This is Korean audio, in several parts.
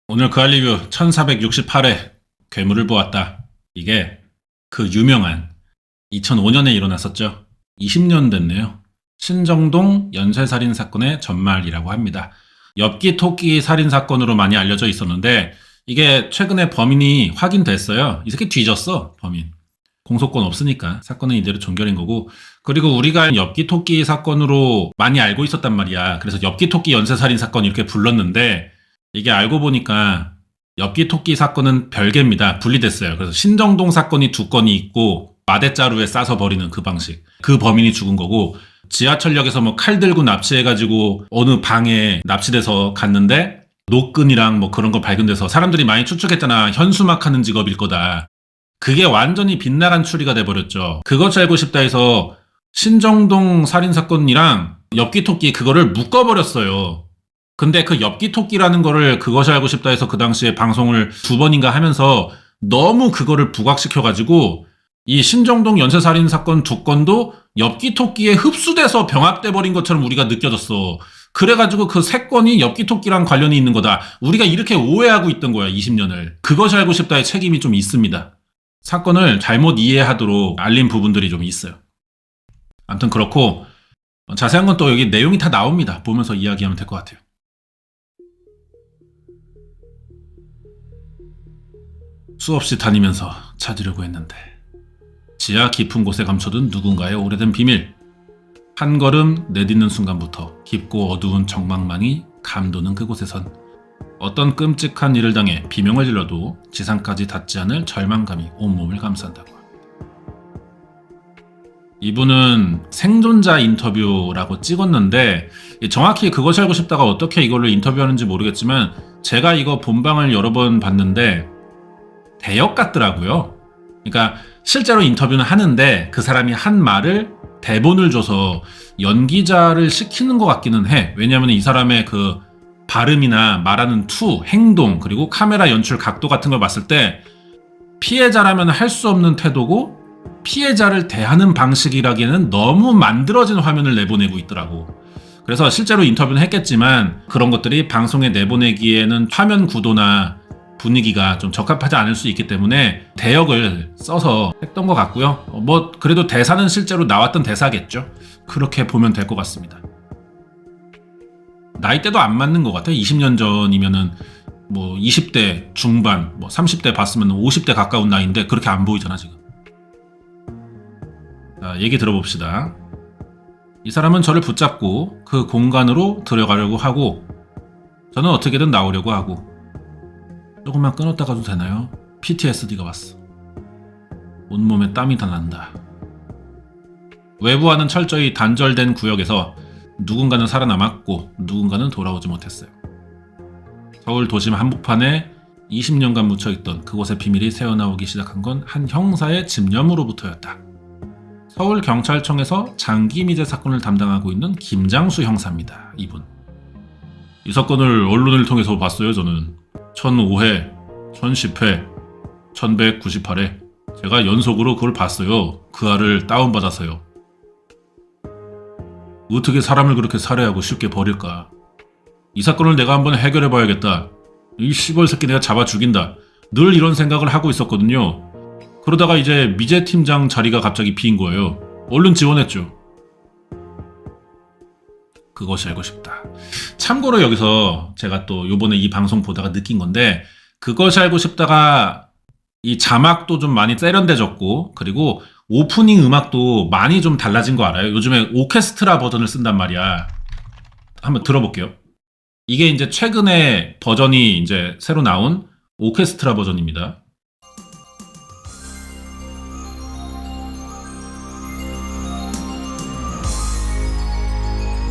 오늘 그할 리뷰 1468회 괴물을 보았다. 이게 그 유명한 2005년에 일어났었죠. 20년 됐네요. 신정동 연쇄살인 사건의 전말이라고 합니다. 엽기 토끼 살인 사건으로 많이 알려져 있었는데 이게 최근에 범인이 확인됐어요. 이 새끼 뒤졌어, 범인. 공소권 없으니까 사건은 이대로 종결인 거고, 그리고 우리가 엽기 토끼 사건으로 많이 알고 있었단 말이야. 그래서 엽기 토끼 연쇄살인 사건 이렇게 불렀는데 이게 알고 보니까 엽기 토끼 사건은 별개입니다. 분리됐어요. 그래서 신정동 사건이 두 건이 있고 마대자루에 싸서 버리는 그 방식. 그 범인이 죽은 거고, 지하철역에서 뭐 칼 들고 납치해가지고 어느 방에 납치돼서 갔는데 노끈이랑 뭐 그런 거 발견돼서 사람들이 많이 추측했잖아. 현수막 하는 직업일 거다. 그게 완전히 빗나간 추리가 돼버렸죠. 그것 알고 싶다 해서 신정동 살인사건이랑 엽기토끼 그거를 묶어버렸어요. 근데 그 엽기토끼라는 거를 그것이 알고 싶다 해서 그 당시에 방송을 두 번인가 하면서 너무 그거를 부각시켜가지고 이 신정동 연쇄살인사건 두 건도 엽기토끼에 흡수돼서 병합돼 버린 것처럼 우리가 느껴졌어. 그래가지고 그 세 건이 엽기토끼랑 관련이 있는 거다. 우리가 이렇게 오해하고 있던 거야, 20년을. 그것이 알고 싶다의 책임이 좀 있습니다. 사건을 잘못 이해하도록 알린 부분들이 좀 있어요. 아무튼 그렇고 자세한 건 또 여기 내용이 다 나옵니다. 보면서 이야기하면 될 것 같아요. 수없이 다니면서 찾으려고 했는데 지하 깊은 곳에 감춰둔 누군가의 오래된 비밀. 한 걸음 내딛는 순간부터 깊고 어두운 정막망이 감도는 그곳에선 어떤 끔찍한 일을 당해 비명을 질러도 지상까지 닿지 않을 절망감이 온몸을 감싼다고 합니다. 이분은 생존자 인터뷰라고 찍었는데 정확히 그것이 알고 싶다가 어떻게 이걸로 인터뷰하는지 모르겠지만 제가 이거 본방을 여러 번 봤는데 대역 같더라고요. 그러니까 실제로 인터뷰는 하는데 그 사람이 한 말을 대본을 줘서 연기자를 시키는 것 같기는 해. 왜냐하면 이 사람의 그 발음이나 말하는 투, 행동, 그리고 카메라 연출 각도 같은 걸 봤을 때 피해자라면 할 수 없는 태도고 피해자를 대하는 방식이라기에는 너무 만들어진 화면을 내보내고 있더라고. 그래서 실제로 인터뷰는 했겠지만 그런 것들이 방송에 내보내기에는 화면 구도나 분위기가 좀 적합하지 않을 수 있기 때문에 대역을 써서 했던 것 같고요. 뭐 그래도 대사는 실제로 나왔던 대사겠죠. 그렇게 보면 될 것 같습니다. 나이대도 안 맞는 것 같아요. 20년 전이면은 뭐 20대 중반, 뭐 30대 봤으면 50대 가까운 나이인데 그렇게 안 보이잖아 지금. 자, 얘기 들어봅시다. 이 사람은 저를 붙잡고 그 공간으로 들어가려고 하고 저는 어떻게든 나오려고 하고. 조금만 끊었다 가도 되나요? PTSD가 왔어. 온몸에 땀이 다 난다. 외부와는 철저히 단절된 구역에서 누군가는 살아남았고 누군가는 돌아오지 못했어요. 서울 도심 한복판에 20년간 묻혀있던 그곳의 비밀이 새어나오기 시작한 건 한 형사의 집념으로부터였다. 서울경찰청에서 장기미제 사건을 담당하고 있는 김장수 형사입니다. 이분. 이 사건을 언론을 통해서 봤어요. 저는 1005회, 1010회, 1198회 제가 연속으로 그걸 봤어요. 그 알을 다운받아서요. 어떻게 사람을 그렇게 살해하고 쉽게 버릴까? 이 사건을 내가 한번 해결해봐야겠다. 이 시벌 새끼 내가 잡아 죽인다. 늘 이런 생각을 하고 있었거든요. 그러다가 이제 미제팀장 자리가 갑자기 비인 거예요. 얼른 지원했죠. 그것이 알고 싶다. 참고로 여기서 제가 또 요번에 이 방송 보다가 느낀 건데 그것이 알고 싶다가 이 자막도 좀 많이 세련돼졌고 그리고 오프닝 음악도 많이 좀 달라진 거 알아요? 요즘에 오케스트라 버전을 쓴단 말이야. 한번 들어볼게요. 이게 이제 최근에 버전이 이제 새로 나온 오케스트라 버전입니다.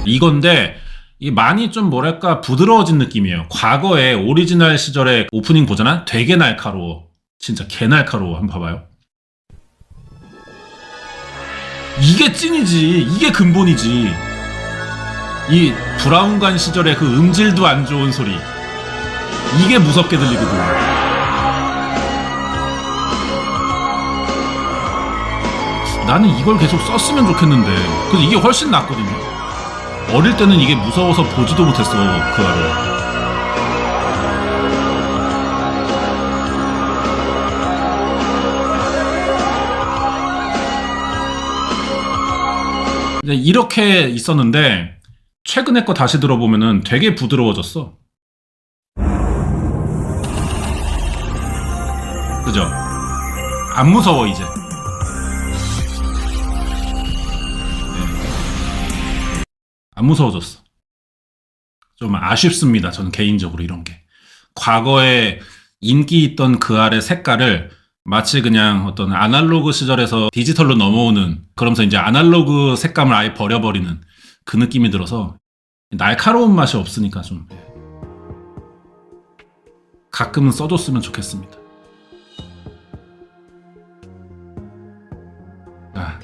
이건데 이 많이 좀 뭐랄까 부드러워진 느낌이에요. 과거에 오리지널 시절의 오프닝 버전은 되게 날카로워. 진짜 개 날카로워. 한번 봐봐요. 이게 찐이지. 이게 근본이지. 이 브라운관 시절의 그 음질도 안 좋은 소리. 이게 무섭게 들리거든. 나는 이걸 계속 썼으면 좋겠는데 근데 이게 훨씬 낫거든요. 어릴 때는 이게 무서워서 보지도 못했어, 그 알을. 근데 이렇게 있었는데 최근에 거 다시 들어보면은 되게 부드러워졌어. 그죠? 안 무서워 이제. 안 무서워졌어. 좀 아쉽습니다. 저는 개인적으로 이런 게. 과거에 인기 있던 그 알의 색깔을 마치 그냥 어떤 아날로그 시절에서 디지털로 넘어오는, 그러면서 이제 아날로그 색감을 아예 버려버리는 그 느낌이 들어서 날카로운 맛이 없으니까 좀 가끔은 써줬으면 좋겠습니다. 자,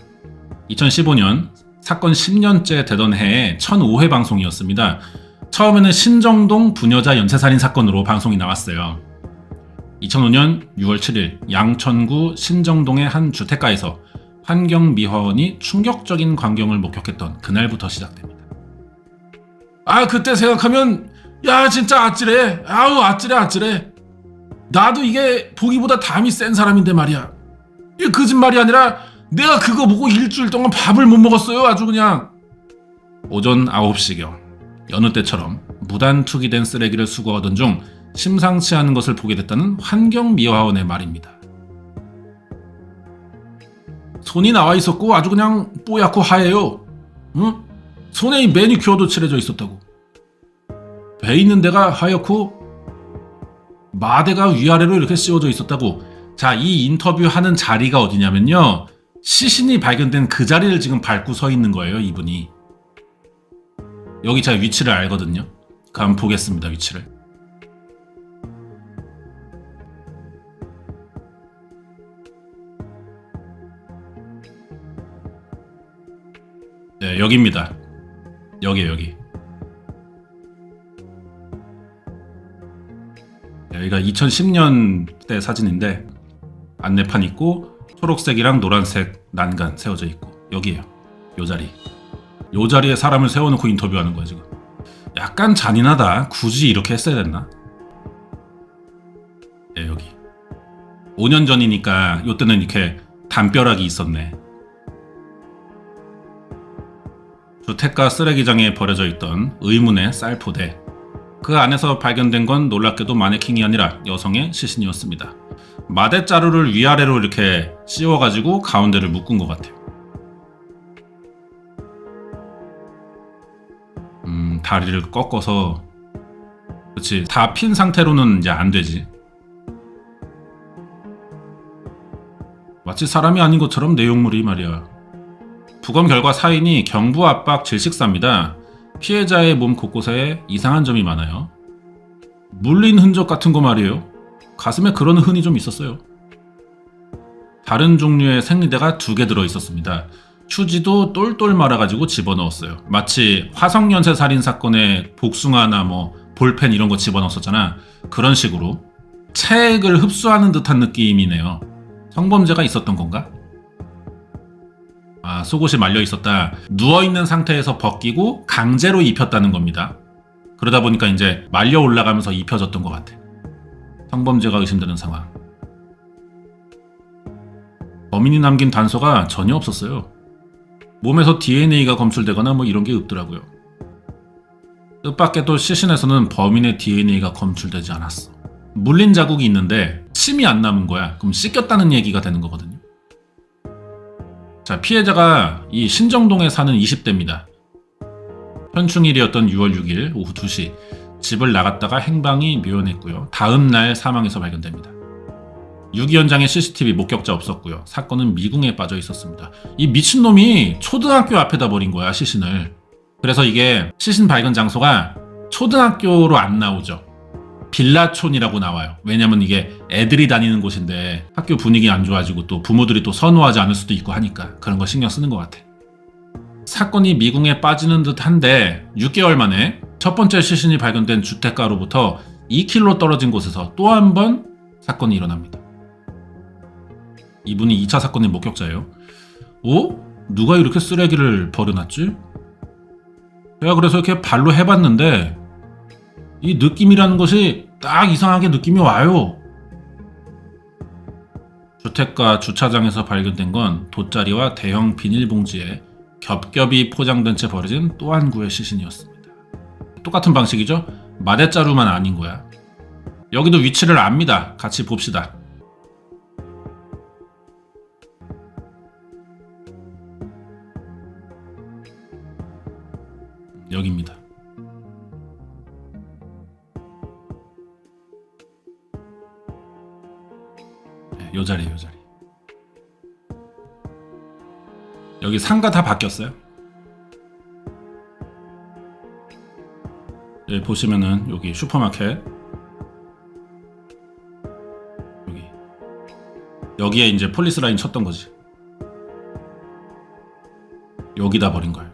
2015년 사건 10년째 되던 해에 1005회 방송이었습니다. 처음에는 신정동 부녀자 연쇄살인 사건으로 방송이 나왔어요. 2005년 6월 7일 양천구 신정동의 한 주택가에서 환경미화원이 충격적인 광경을 목격했던 그날부터 시작됩니다. 아, 그때 생각하면 야 진짜 아찔해. 아우 아찔해. 나도 이게 보기보다 담이 센 사람인데 말이야. 이게 거짓말이 아니라 내가 그거 보고 일주일 동안 밥을 못 먹었어요. 아주 그냥. 오전 9시경 여느 때처럼 무단 투기된 쓰레기를 수거하던 중 심상치 않은 것을 보게 됐다는 환경미화원의 말입니다. 손이 나와 있었고 아주 그냥 뽀얗고 하얘요. 응? 손에 매니큐어도 칠해져 있었다고. 배 있는 데가 하얗고 마대가 위아래로 이렇게 씌워져 있었다고. 자, 이 인터뷰하는 자리가 어디냐면요, 시신이 발견된 그 자리를 지금 밟고 서 있는 거예요, 이분이. 여기 제가 위치를 알거든요. 한번 보겠습니다, 위치를. 네, 여기입니다. 여기. 여기가 2010년 때 사진인데 안내판 있고 초록색이랑 노란색 난간 세워져 있고 여기에요. 요 자리. 요 자리에 사람을 세워놓고 인터뷰하는 거야 지금. 약간 잔인하다. 굳이 이렇게 했어야 됐나? 네, 여기. 5년 전이니까 요때는 이렇게 담벼락이 있었네. 주택가 쓰레기장에 버려져 있던 의문의 쌀포대. 그 안에서 발견된 건 놀랍게도 마네킹이 아니라 여성의 시신이었습니다. 마대자루를 위아래로 이렇게 씌워가지고 가운데를 묶은 것 같아요. 다리를 꺾어서. 그렇지, 다 핀 상태로는 이제 안 되지. 마치 사람이 아닌 것처럼 내용물이 말이야. 부검 결과 사인이 경부 압박 질식사입니다. 피해자의 몸 곳곳에 이상한 점이 많아요. 물린 흔적 같은 거 말이에요. 가슴에 그런 흔이 좀 있었어요. 다른 종류의 생리대가 2개 들어있었습니다. 휴지도 똘똘 말아가지고 집어넣었어요. 마치 화성연쇄살인 사건에 복숭아나 뭐 볼펜 이런 거 집어넣었잖아. 그런 식으로 체액을 흡수하는 듯한 느낌이네요. 성범죄가 있었던 건가? 아, 속옷이 말려 있었다. 누워있는 상태에서 벗기고 강제로 입혔다는 겁니다. 그러다 보니까 이제 말려 올라가면서 입혀졌던 것 같아. 성범죄가 의심되는 상황. 범인이 남긴 단서가 전혀 없었어요. 몸에서 DNA가 검출되거나 뭐 이런 게 없더라고요. 뜻밖에도 시신에서는 범인의 DNA가 검출되지 않았어. 물린 자국이 있는데 침이 안 남은 거야. 그럼 씻겼다는 얘기가 되는 거거든요. 자, 피해자가 이 신정동에 사는 20대입니다. 현충일이었던 6월 6일 오후 2시 집을 나갔다가 행방이 묘연했고요. 다음 날 사망해서 발견됩니다. 유기 현장에 CCTV 목격자 없었고요. 사건은 미궁에 빠져 있었습니다. 이 미친놈이 초등학교 앞에다 버린 거야, 시신을. 그래서 이게 시신 발견 장소가 초등학교로 안 나오죠. 빌라촌이라고 나와요. 왜냐면 이게 애들이 다니는 곳인데 학교 분위기 안 좋아지고 또 부모들이 또 선호하지 않을 수도 있고 하니까 그런 거 신경 쓰는 것 같아. 사건이 미궁에 빠지는 듯 한데 6개월 만에 첫 번째 시신이 발견된 주택가로부터 2km 떨어진 곳에서 또 한 번 사건이 일어납니다. 이분이 2차 사건의 목격자예요. 누가 이렇게 쓰레기를 버려놨지? 제가 그래서 이렇게 발로 해봤는데 이 느낌이라는 것이 딱 이상하게 느낌이 와요. 주택가 주차장에서 발견된 건 돗자리와 대형 비닐봉지에 겹겹이 포장된 채 버려진 또 한 구의 시신이었습니다. 똑같은 방식이죠? 마대자루만 아닌 거야. 여기도 위치를 압니다. 같이 봅시다. 여기입니다. 네, 요 자리, 요 자리. 여기 상가 다 바뀌었어요. 여기 보시면은 여기 슈퍼마켓 여기에 이제 폴리스 라인 쳤던 거지. 여기다 버린 거야.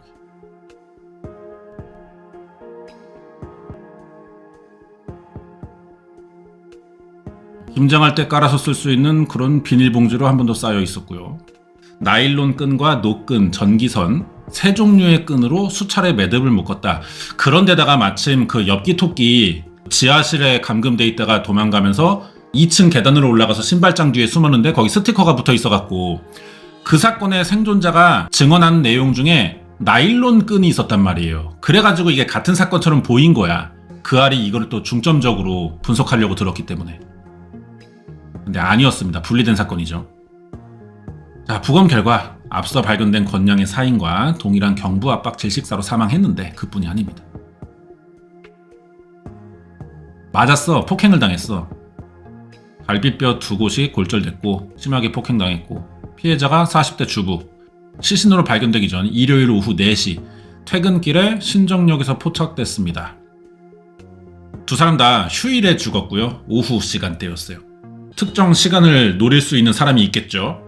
김장할 때 깔아서 쓸 수 있는 그런 비닐봉지로 한 번 더 쌓여 있었고요. 나일론 끈과 노끈, 전기선 세 종류의 끈으로 수차례 매듭을 묶었다. 그런데다가 마침 그 엽기토끼 지하실에 감금돼 있다가 도망가면서 2층 계단으로 올라가서 신발장 뒤에 숨었는데 거기 스티커가 붙어 있어갖고 그 사건의 생존자가 증언한 내용 중에 나일론 끈이 있었단 말이에요. 그래가지고 이게 같은 사건처럼 보인 거야. 그 알이 이걸 또 중점적으로 분석하려고 들었기 때문에. 근데 아니었습니다. 분리된 사건이죠. 자, 부검 결과 앞서 발견된 권양의 사인과 동일한 경부 압박 질식사로 사망했는데 그뿐이 아닙니다. 맞았어. 폭행을 당했어. 갈비뼈 2곳이 골절됐고 심하게 폭행당했고 피해자가 40대 주부, 시신으로 발견되기 전 일요일 오후 4시 퇴근길에 신정역에서 포착됐습니다. 두 사람 다 휴일에 죽었고요. 오후 시간대였어요. 특정 시간을 노릴 수 있는 사람이 있겠죠.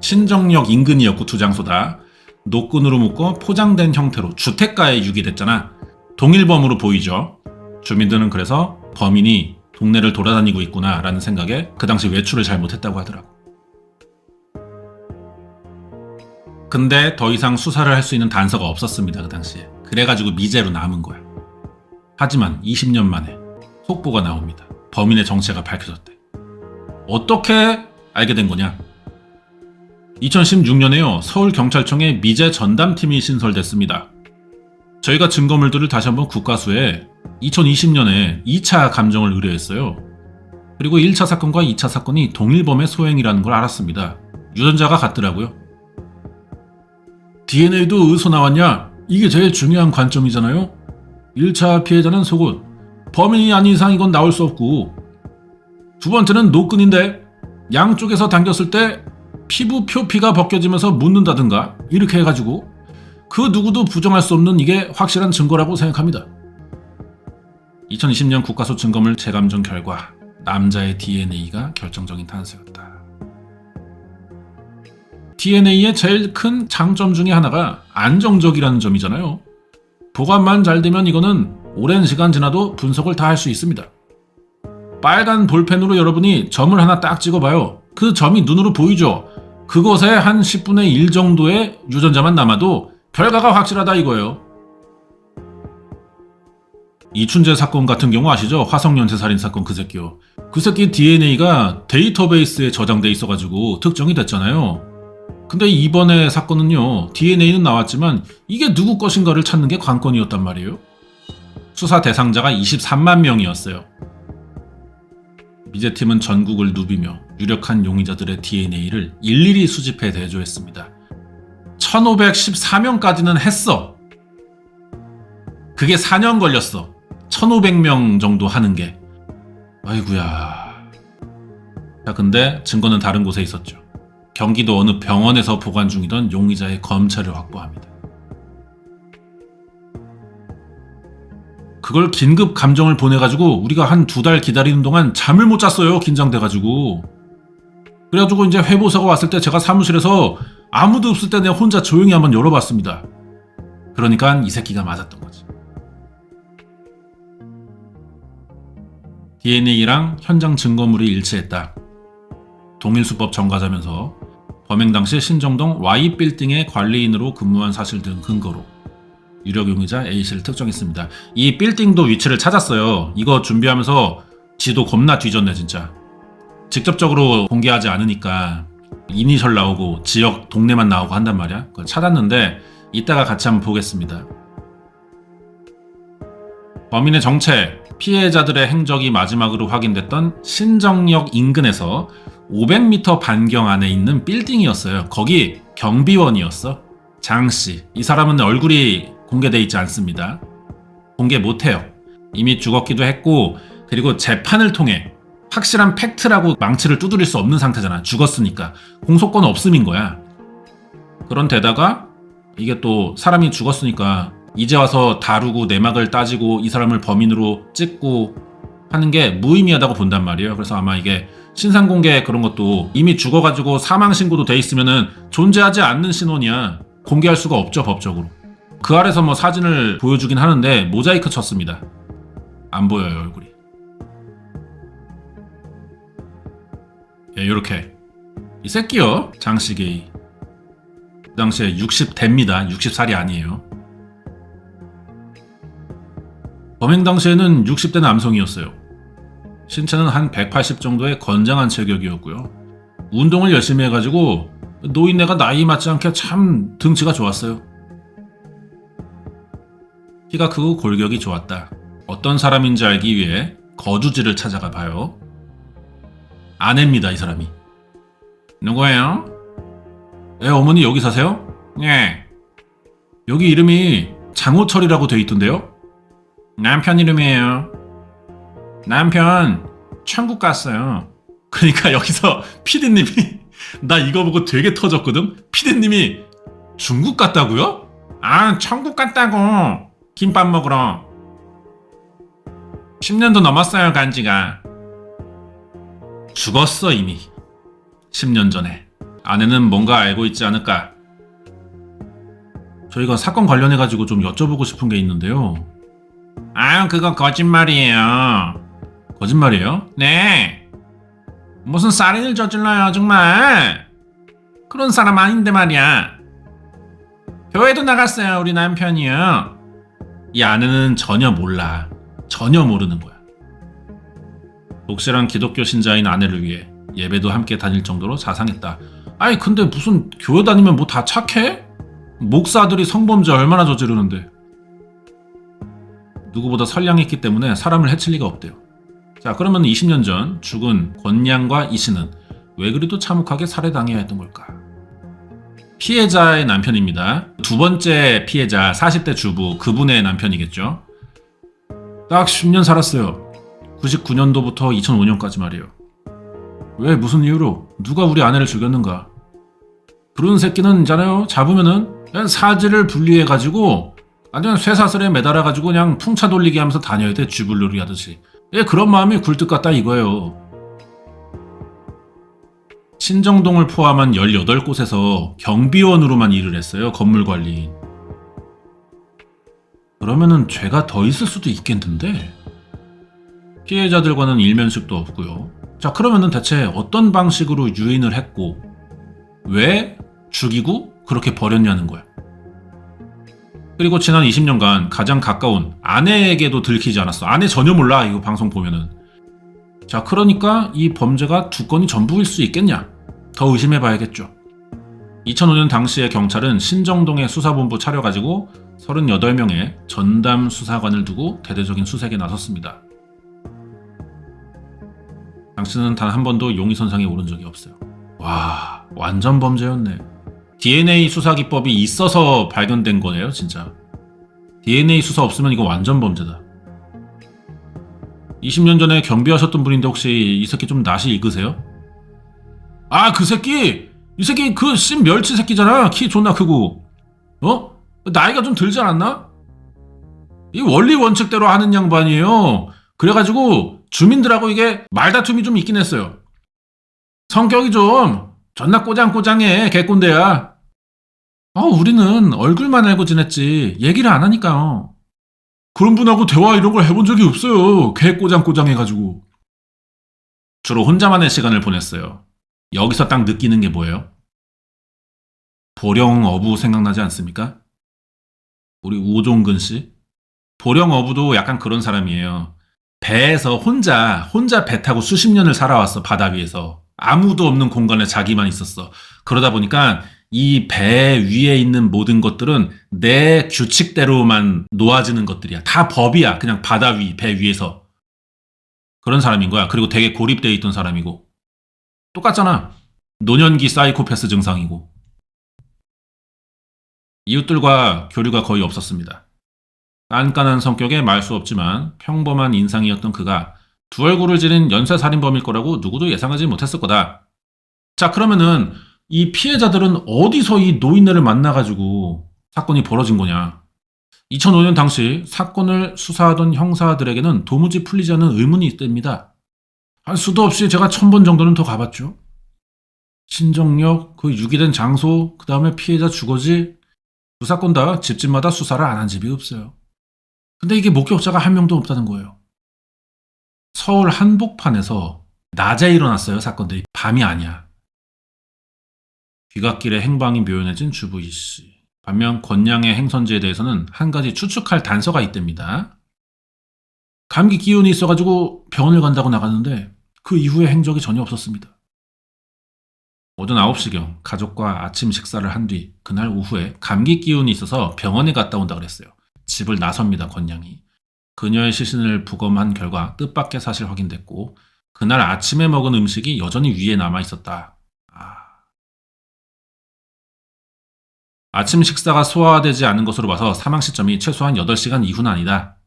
신정역 인근이었고 두 장소다. 노끈으로 묶어 포장된 형태로 주택가에 유기됐잖아. 동일범으로 보이죠. 주민들은 그래서 범인이 동네를 돌아다니고 있구나 라는 생각에 그 당시 외출을 잘못했다고 하더라고. 근데 더 이상 수사를 할 수 있는 단서가 없었습니다. 그 당시에. 그래가지고 미제로 남은 거야. 하지만 20년 만에 속보가 나옵니다. 범인의 정체가 밝혀졌대. 어떻게 알게 된 거냐? 2016년에요. 서울경찰청에 미제 전담팀이 신설됐습니다. 저희가 증거물들을 다시 한번 국과수에 2020년에 2차 감정을 의뢰했어요. 그리고 1차 사건과 2차 사건이 동일범의 소행이라는 걸 알았습니다. 유전자가 같더라고요. DNA도 어디서 나왔냐? 이게 제일 중요한 관점이잖아요. 1차 피해자는 속옷. 범인이 아닌 이상 이건 나올 수 없고, 두 번째는 노끈인데 양쪽에서 당겼을 때 피부 표피가 벗겨지면서 묻는다든가 이렇게 해가지고 그 누구도 부정할 수 없는 이게 확실한 증거라고 생각합니다. 2020년 국과수 증거물 재감정 결과 남자의 DNA가 결정적인 단서였다. DNA의 제일 큰 장점 중에 하나가 안정적이라는 점이잖아요. 보관만 잘 되면 이거는 오랜 시간 지나도 분석을 다 할 수 있습니다. 빨간 볼펜으로 여러분이 점을 하나 딱 찍어봐요. 그 점이 눈으로 보이죠? 그것에 한 10분의 1 정도의 유전자만 남아도 결과가 확실하다 이거예요. 이춘재 사건 같은 경우 아시죠? 화성연쇄살인 사건 그 새끼요. 그 새끼 DNA가 데이터베이스에 저장돼 있어가지고 특정이 됐잖아요. 근데 이번에 사건은요. DNA는 나왔지만 이게 누구 것인가를 찾는 게 관건이었단 말이에요. 수사 대상자가 23만 명이었어요. 미제팀은 전국을 누비며 유력한 용의자들의 DNA를 일일이 수집해 대조했습니다. 1514명까지는 했어. 그게 4년 걸렸어. 1500명 정도 하는 게. 아이구야. 자, 근데 증거는 다른 곳에 있었죠. 경기도 어느 병원에서 보관 중이던 용의자의 검체를 확보합니다. 그걸 긴급 감정을 보내가지고 우리가 한 2달 기다리는 동안 잠을 못 잤어요. 긴장돼가지고. 그래가지고 이제 회보사가 왔을 때 제가 사무실에서 아무도 없을 때 내가 혼자 조용히 한번 열어봤습니다. 그러니까 이 새끼가 맞았던 거지. DNA랑 현장 증거물이 일치했다. 동일수법 전과자면서 범행 당시 신정동 Y빌딩의 관리인으로 근무한 사실 등 근거로 유력 용의자 A씨를 특정했습니다. 이 빌딩도 위치를 찾았어요. 이거 준비하면서 지도 겁나 뒤졌네 진짜. 직접적으로 공개하지 않으니까 이니셜 나오고 지역 동네만 나오고 한단 말이야. 그걸 찾았는데 이따가 같이 한번 보겠습니다. 범인의 정체, 피해자들의 행적이 마지막으로 확인됐던 신정역 인근에서 500m 반경 안에 있는 빌딩이었어요. 거기 경비원이었어. 장씨. 이 사람은 얼굴이 공개돼 있지 않습니다. 공개 못해요. 이미 죽었기도 했고, 그리고 재판을 통해 확실한 팩트라고 망치를 두드릴 수 없는 상태잖아. 죽었으니까. 공소권 없음인 거야. 그런 데다가 이게 또 사람이 죽었으니까 이제 와서 다루고 내막을 따지고 이 사람을 범인으로 찍고 하는 게 무의미하다고 본단 말이에요. 그래서 아마 이게 신상공개 그런 것도 이미 죽어가지고 사망신고도 돼 있으면은 존재하지 않는 신원이야. 공개할 수가 없죠, 법적으로. 그 아래서 뭐 사진을 보여주긴 하는데 모자이크 쳤습니다. 안 보여요, 얼굴이. 예, 요렇게. 이 새끼요, 장시계이. 그 당시에 60대입니다. 60살이 아니에요. 범행 당시에는 60대 남성이었어요. 신체는 한 180 정도의 건장한 체격이었고요. 운동을 열심히 해가지고 노인네가 나이 맞지 않게 참 등치가 좋았어요. 키가 크고 골격이 좋았다. 어떤 사람인지 알기 위해 거주지를 찾아가 봐요. 아내입니다, 이 사람이. 누구예요? 예, 어머니 여기 사세요? 예. 여기 이름이 장호철이라고 돼 있던데요? 남편 이름이에요. 남편 천국 갔어요. 그러니까 여기서 피디님이 나 이거 보고 되게 터졌거든? 피디님이 중국 갔다고요? 아, 천국 갔다고. 김밥 먹으러. 10년도 넘었어요, 간지가. 죽었어, 이미. 10년 전에. 아내는 뭔가 알고 있지 않을까? 저희가 사건 관련해가지고 좀 여쭤보고 싶은 게 있는데요. 아, 그거 거짓말이에요. 거짓말이에요? 네. 무슨 살인을 저질러요, 정말. 그런 사람 아닌데 말이야. 교회도 나갔어요, 우리 남편이요. 이 아내는 전혀 몰라. 전혀 모르는 거야. 독실한 기독교 신자인 아내를 위해 예배도 함께 다닐 정도로 자상했다. 아니 근데 무슨 교회 다니면 뭐 다 착해? 목사들이 성범죄 얼마나 저지르는데. 누구보다 선량했기 때문에 사람을 해칠 리가 없대요. 자, 그러면 20년 전 죽은 권양과 이 씨는 왜 그리도 참혹하게 살해당해야 했던 걸까? 피해자의 남편입니다. 두 번째 피해자 40대 주부, 그분의 남편이겠죠. 딱 10년 살았어요. 99년도부터 2005년까지 말이에요. 왜, 무슨 이유로? 누가 우리 아내를 죽였는가? 그런 새끼는 있잖아요. 잡으면은 그냥 사지를 분리해가지고 완전 쇠사슬에 매달아가지고 그냥 풍차 돌리기 하면서 다녀야 돼. 쥐불놀이 하듯이. 예, 그런 마음이 굴뚝 같다 이거예요. 신정동을 포함한 18곳에서 경비원으로만 일을 했어요. 건물관리인. 그러면은 죄가 더 있을 수도 있겠는데. 피해자들과는 일면식도 없고요. 자, 그러면은 대체 어떤 방식으로 유인을 했고 왜 죽이고 그렇게 버렸냐는 거야. 그리고 지난 20년간 가장 가까운 아내에게도 들키지 않았어. 아내 전혀 몰라, 이거 방송 보면은. 자, 그러니까 이 범죄가 두 건이 전부일 수 있겠냐? 더 의심해봐야겠죠. 2005년 당시에 경찰은 신정동에 수사본부 차려가지고 38명의 전담 수사관을 두고 대대적인 수색에 나섰습니다. 당신은 단 한 번도 용의선상에 오른 적이 없어요. 와, 완전 범죄였네. DNA 수사 기법이 있어서 발견된 거네요, 진짜. DNA 수사 없으면 이거 완전 범죄다. 20년 전에 경비하셨던 분인데 혹시 이 새끼 좀 낯이 익으세요? 아, 그 새끼! 이 새끼 그 신 멸치 새끼잖아. 키 존나 크고. 어? 나이가 좀 들지 않았나? 이 원리 원칙대로 하는 양반이에요. 그래가지고 주민들하고 이게 말다툼이 좀 있긴 했어요. 성격이 좀 존나 꼬장꼬장해. 개꼰대야. 우리는 얼굴만 알고 지냈지 얘기를 안 하니까요. 그런 분하고 대화 이런 걸 해본 적이 없어요. 개꼬장꼬장해가지고. 주로 혼자만의 시간을 보냈어요. 여기서 딱 느끼는 게 뭐예요? 보령어부 생각나지 않습니까? 우리 우종근 씨? 보령어부도 약간 그런 사람이에요. 배에서 혼자 배 타고 수십 년을 살아왔어, 바다 위에서. 아무도 없는 공간에 자기만 있었어. 그러다 보니까 이 배 위에 있는 모든 것들은 내 규칙대로만 놓아지는 것들이야. 다 법이야. 그냥 바다 위, 배 위에서. 그런 사람인 거야. 그리고 되게 고립되어 있던 사람이고. 똑같잖아. 노년기 사이코패스 증상이고. 이웃들과 교류가 거의 없었습니다. 깐깐한 성격에 말 수 없지만 평범한 인상이었던 그가 두 얼굴을 지닌 연쇄살인범일 거라고 누구도 예상하지 못했을 거다. 자, 그러면은 이 피해자들은 어디서 이 노인네를 만나가지고 사건이 벌어진 거냐? 2005년 당시 사건을 수사하던 형사들에게는 도무지 풀리지 않는 의문이 있답니다. 한 수도 없이 제가 1000번 정도는 더 가봤죠. 신정역, 그 유기된 장소, 그 다음에 피해자 주거지, 두 사건 다 집집마다 수사를 안 한 집이 없어요. 근데 이게 목격자가 한 명도 없다는 거예요. 서울 한복판에서 낮에 일어났어요, 사건들이. 밤이 아니야. 귀갓길에 행방이 묘연해진 주부 이씨. 반면 권양의 행선지에 대해서는 한 가지 추측할 단서가 있답니다. 감기 기운이 있어가지고 병원을 간다고 나갔는데 그 이후에 행적이 전혀 없었습니다. 오전 9시경 가족과 아침 식사를 한 뒤 그날 오후에 감기 기운이 있어서 병원에 갔다 온다 그랬어요. 집을 나섭니다, 권양이. 그녀의 시신을 부검한 결과 뜻밖의 사실 확인됐고 그날 아침에 먹은 음식이 여전히 위에 남아 있었다. 아침 식사가 소화되지 않은 것으로 봐서 사망 시점이 최소한 8시간 이후는 아니다.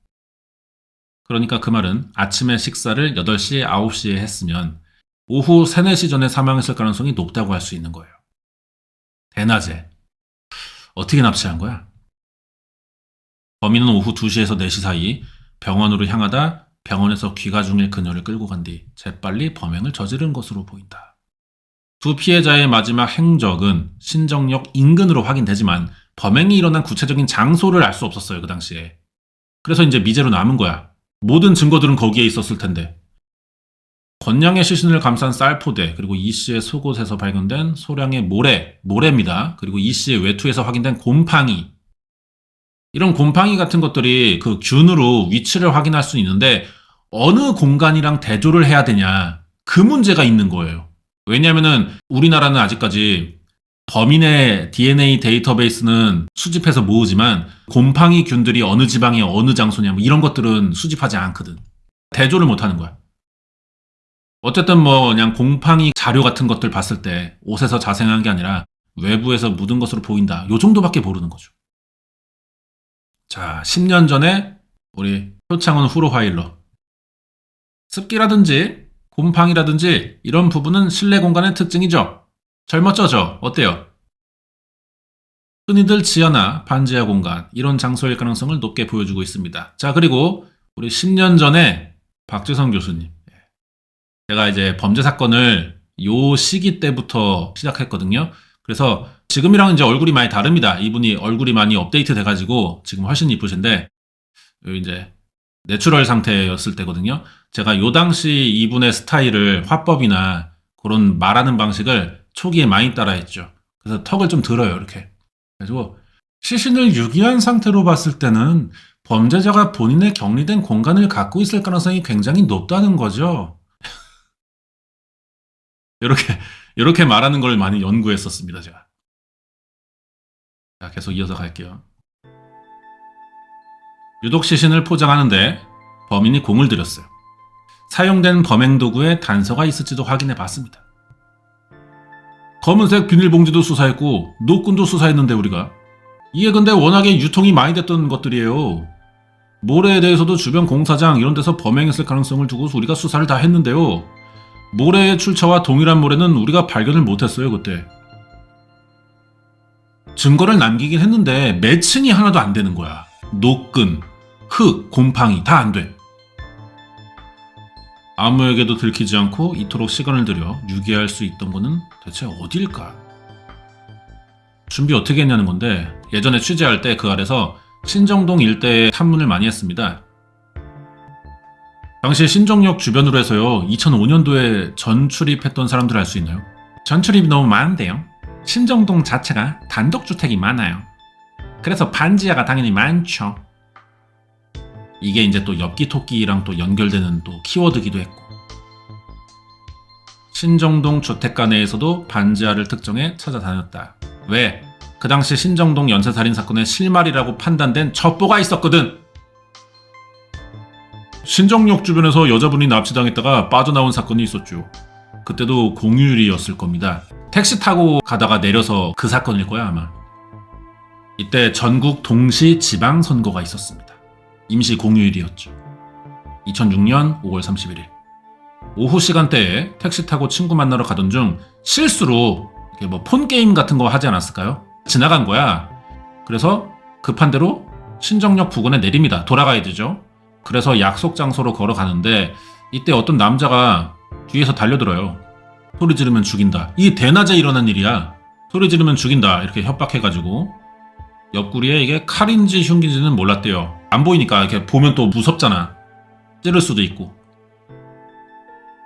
그러니까 그 말은 아침에 식사를 8시, 9시에 했으면 오후 3, 4시 전에 사망했을 가능성이 높다고 할 수 있는 거예요. 대낮에. 어떻게 납치한 거야? 범인은 오후 2시에서 4시 사이 병원으로 향하다 병원에서 귀가 중일 그녀를 끌고 간 뒤 재빨리 범행을 저지른 것으로 보인다. 두 피해자의 마지막 행적은 신정역 인근으로 확인되지만 범행이 일어난 구체적인 장소를 알 수 없었어요, 그 당시에. 그래서 이제 미제로 남은 거야. 모든 증거들은 거기에 있었을 텐데. 권양의 시신을 감싼 쌀포대, 그리고 이 씨의 속옷에서 발견된 소량의 모래입니다. 그리고 이 씨의 외투에서 확인된 곰팡이. 이런 곰팡이 같은 것들이 그 균으로 위치를 확인할 수 있는데 어느 공간이랑 대조를 해야 되냐. 그 문제가 있는 거예요. 왜냐면은 우리나라는 아직까지 범인의 DNA 데이터베이스는 수집해서 모으지만 곰팡이 균들이 어느 지방에 어느 장소냐 뭐 이런 것들은 수집하지 않거든. 대조를 못 하는 거야. 어쨌든 뭐 그냥 곰팡이 자료 같은 것들 봤을 때 옷에서 자생한 게 아니라 외부에서 묻은 것으로 보인다. 요 정도밖에 모르는 거죠. 자, 10년 전에 우리 표창원 후로화일러. 습기라든지 곰팡이라든지 이런 부분은 실내 공간의 특징이죠. 젊어져죠. 어때요? 흔히들 지하나 반지하 공간 이런 장소일 가능성을 높게 보여주고 있습니다. 자, 그리고 우리 10년 전에 박재성 교수님. 제가 이제 범죄 사건을 요 시기 때부터 시작했거든요. 그래서 지금이랑 이제 얼굴이 많이 다릅니다. 이분이 얼굴이 많이 업데이트 돼가지고 지금 훨씬 이쁘신데 이제 내추럴 상태였을 때거든요. 제가 요 당시 이분의 스타일을 화법이나 그런 말하는 방식을 초기에 많이 따라했죠. 그래서 턱을 좀 들어요, 이렇게. 그래가지고 시신을 유기한 상태로 봤을 때는 범죄자가 본인의 격리된 공간을 갖고 있을 가능성이 굉장히 높다는 거죠. 이렇게 말하는 걸 많이 연구했었습니다, 제가. 자, 계속 이어서 갈게요. 유독 시신을 포장하는데 범인이 공을 들였어요. 사용된 범행 도구에 단서가 있을지도 확인해 봤습니다. 검은색 비닐봉지도 수사했고 노끈도 수사했는데 우리가 이게 근데 워낙에 유통이 많이 됐던 것들이에요. 모래에 대해서도 주변 공사장 이런 데서 범행했을 가능성을 두고 우리가 수사를 다 했는데요. 모래의 출처와 동일한 모래는 우리가 발견을 못했어요, 그때. 증거를 남기긴 했는데 매칭이 하나도 안 되는 거야. 노끈, 흙, 곰팡이 다 안 돼. 아무에게도 들키지 않고 이토록 시간을 들여 유기할 수 있던 거는 대체 어딜까? 준비 어떻게 했냐는 건데 예전에 취재할 때 그 아래서 신정동 일대에 탐문을 많이 했습니다. 당시 신정역 주변으로 해서요. 2005년도에 전출입했던 사람들 알 수 있나요? 전출입이 너무 많은데요. 신정동 자체가 단독주택이 많아요. 그래서 반지하가 당연히 많죠. 이게 이제 또 엽기토끼랑 또 연결되는 또 키워드기도 했고. 신정동 주택가 내에서도 반지하를 특정해 찾아다녔다. 왜? 그 당시 신정동 연쇄살인 사건의 실마리라고 판단된 첩보가 있었거든. 신정역 주변에서 여자분이 납치당했다가 빠져나온 사건이 있었죠. 그때도 공휴일이었을 겁니다. 택시 타고 가다가 내려서 그 사건일 거야 아마. 이때 전국 동시 지방선거가 있었습니다. 임시 공휴일이었죠. 2006년 5월 31일. 오후 시간대에 택시 타고 친구 만나러 가던 중 실수로 뭐 폰게임 같은 거 하지 않았을까요? 지나간 거야. 그래서 급한 대로 신정역 부근에 내립니다. 돌아가야 되죠. 그래서 약속 장소로 걸어가는데 이때 어떤 남자가 뒤에서 달려들어요. 소리 지르면 죽인다. 이게 대낮에 일어난 일이야. 소리 지르면 죽인다. 이렇게 협박해가지고 옆구리에 이게 칼인지 흉기인지는 몰랐대요. 안 보이니까 이렇게 보면 또 무섭잖아. 찌를 수도 있고.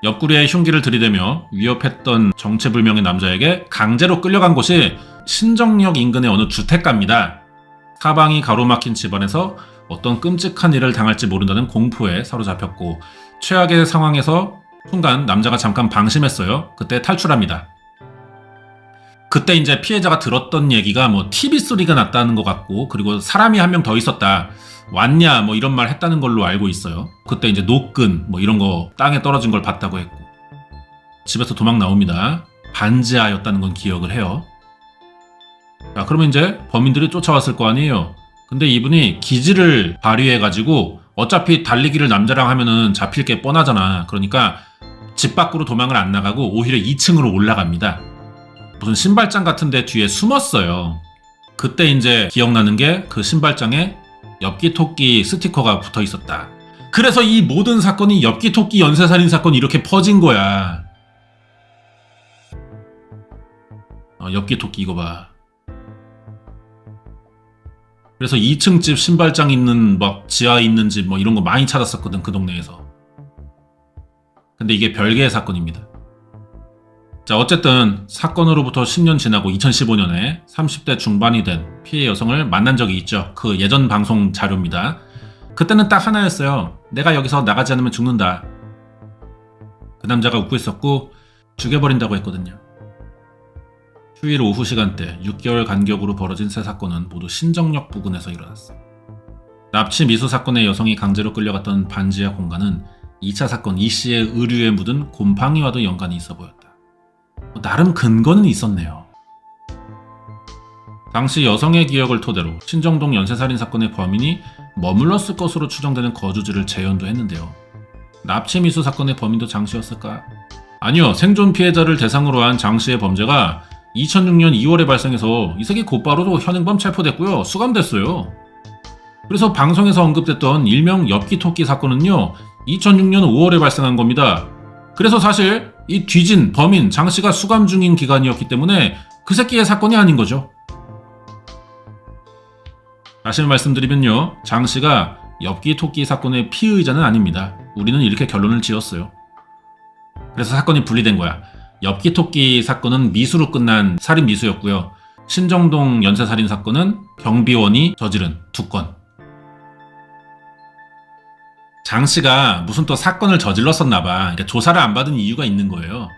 옆구리에 흉기를 들이대며 위협했던 정체불명의 남자에게 강제로 끌려간 곳이 신정역 인근의 어느 주택가입니다. 사방이 가로막힌 집안에서 어떤 끔찍한 일을 당할지 모른다는 공포에 사로잡혔고 최악의 상황에서 순간 남자가 잠깐 방심했어요. 그때 탈출합니다. 그때 이제 피해자가 들었던 얘기가 뭐 TV 소리가 났다는 것 같고 그리고 사람이 한 명 더 있었다. 왔냐 뭐 이런 말 했다는 걸로 알고 있어요. 그때 이제 노끈 뭐 이런 거 땅에 떨어진 걸 봤다고 했고 집에서 도망 나옵니다. 반지하였다는 건 기억을 해요. 자, 그러면 이제 범인들이 쫓아왔을 거 아니에요. 근데 이분이 기지를 발휘해가지고 어차피 달리기를 남자랑 하면은 잡힐 게 뻔하잖아. 그러니까 집 밖으로 도망을 안 나가고 오히려 2층으로 올라갑니다. 무슨 신발장 같은 데 뒤에 숨었어요. 그때 이제 기억나는 게 그 신발장에 엽기토끼 스티커가 붙어 있었다. 그래서 이 모든 사건이 엽기토끼 연쇄살인 사건이 이렇게 퍼진 거야. 엽기토끼 이거 봐. 그래서 2층 집 신발장 있는 막 지하에 있는 집 뭐 이런 거 많이 찾았었거든 그 동네에서. 근데 이게 별개의 사건입니다. 자, 어쨌든 사건으로부터 10년 지나고 2015년에 30대 중반이 된 피해 여성을 만난 적이 있죠. 그 예전 방송 자료입니다. 그때는 딱 하나였어요. 내가 여기서 나가지 않으면 죽는다. 그 남자가 웃고 있었고 죽여버린다고 했거든요. 휴일 오후 시간대 6개월 간격으로 벌어진 세 사건은 모두 신정역 부근에서 일어났어요. 납치 미수 사건의 여성이 강제로 끌려갔던 반지하 공간은 2차 사건 이씨의 의류에 묻은 곰팡이와도 연관이 있어 보였다. 나름 근거는 있었네요. 당시 여성의 기억을 토대로 신정동 연쇄살인 사건의 범인이 머물렀을 것으로 추정되는 거주지를 재연도 했는데요. 납치 미수 사건의 범인도 장 씨였을까? 아니요. 생존 피해자를 대상으로 한 장 씨의 범죄가 2006년 2월에 발생해서 이 새끼 곧바로 현행범 체포됐고요. 수감됐어요. 그래서 방송에서 언급됐던 일명 엽기토끼 사건은요. 2006년 5월에 발생한 겁니다. 그래서 사실 이 뒤진 범인 장 씨가 수감 중인 기간이었기 때문에 그 새끼의 사건이 아닌 거죠. 다시 말씀드리면요. 장 씨가 엽기토끼 사건의 피의자는 아닙니다. 우리는 이렇게 결론을 지었어요. 그래서 사건이 분리된 거야. 엽기토끼 사건은 미수로 끝난 살인 미수였고요. 신정동 연쇄살인 사건은 경비원이 저지른 2건. 장 씨가 무슨 또 사건을 저질렀었나 봐. 그러니까 조사를 안 받은 이유가 있는 거예요.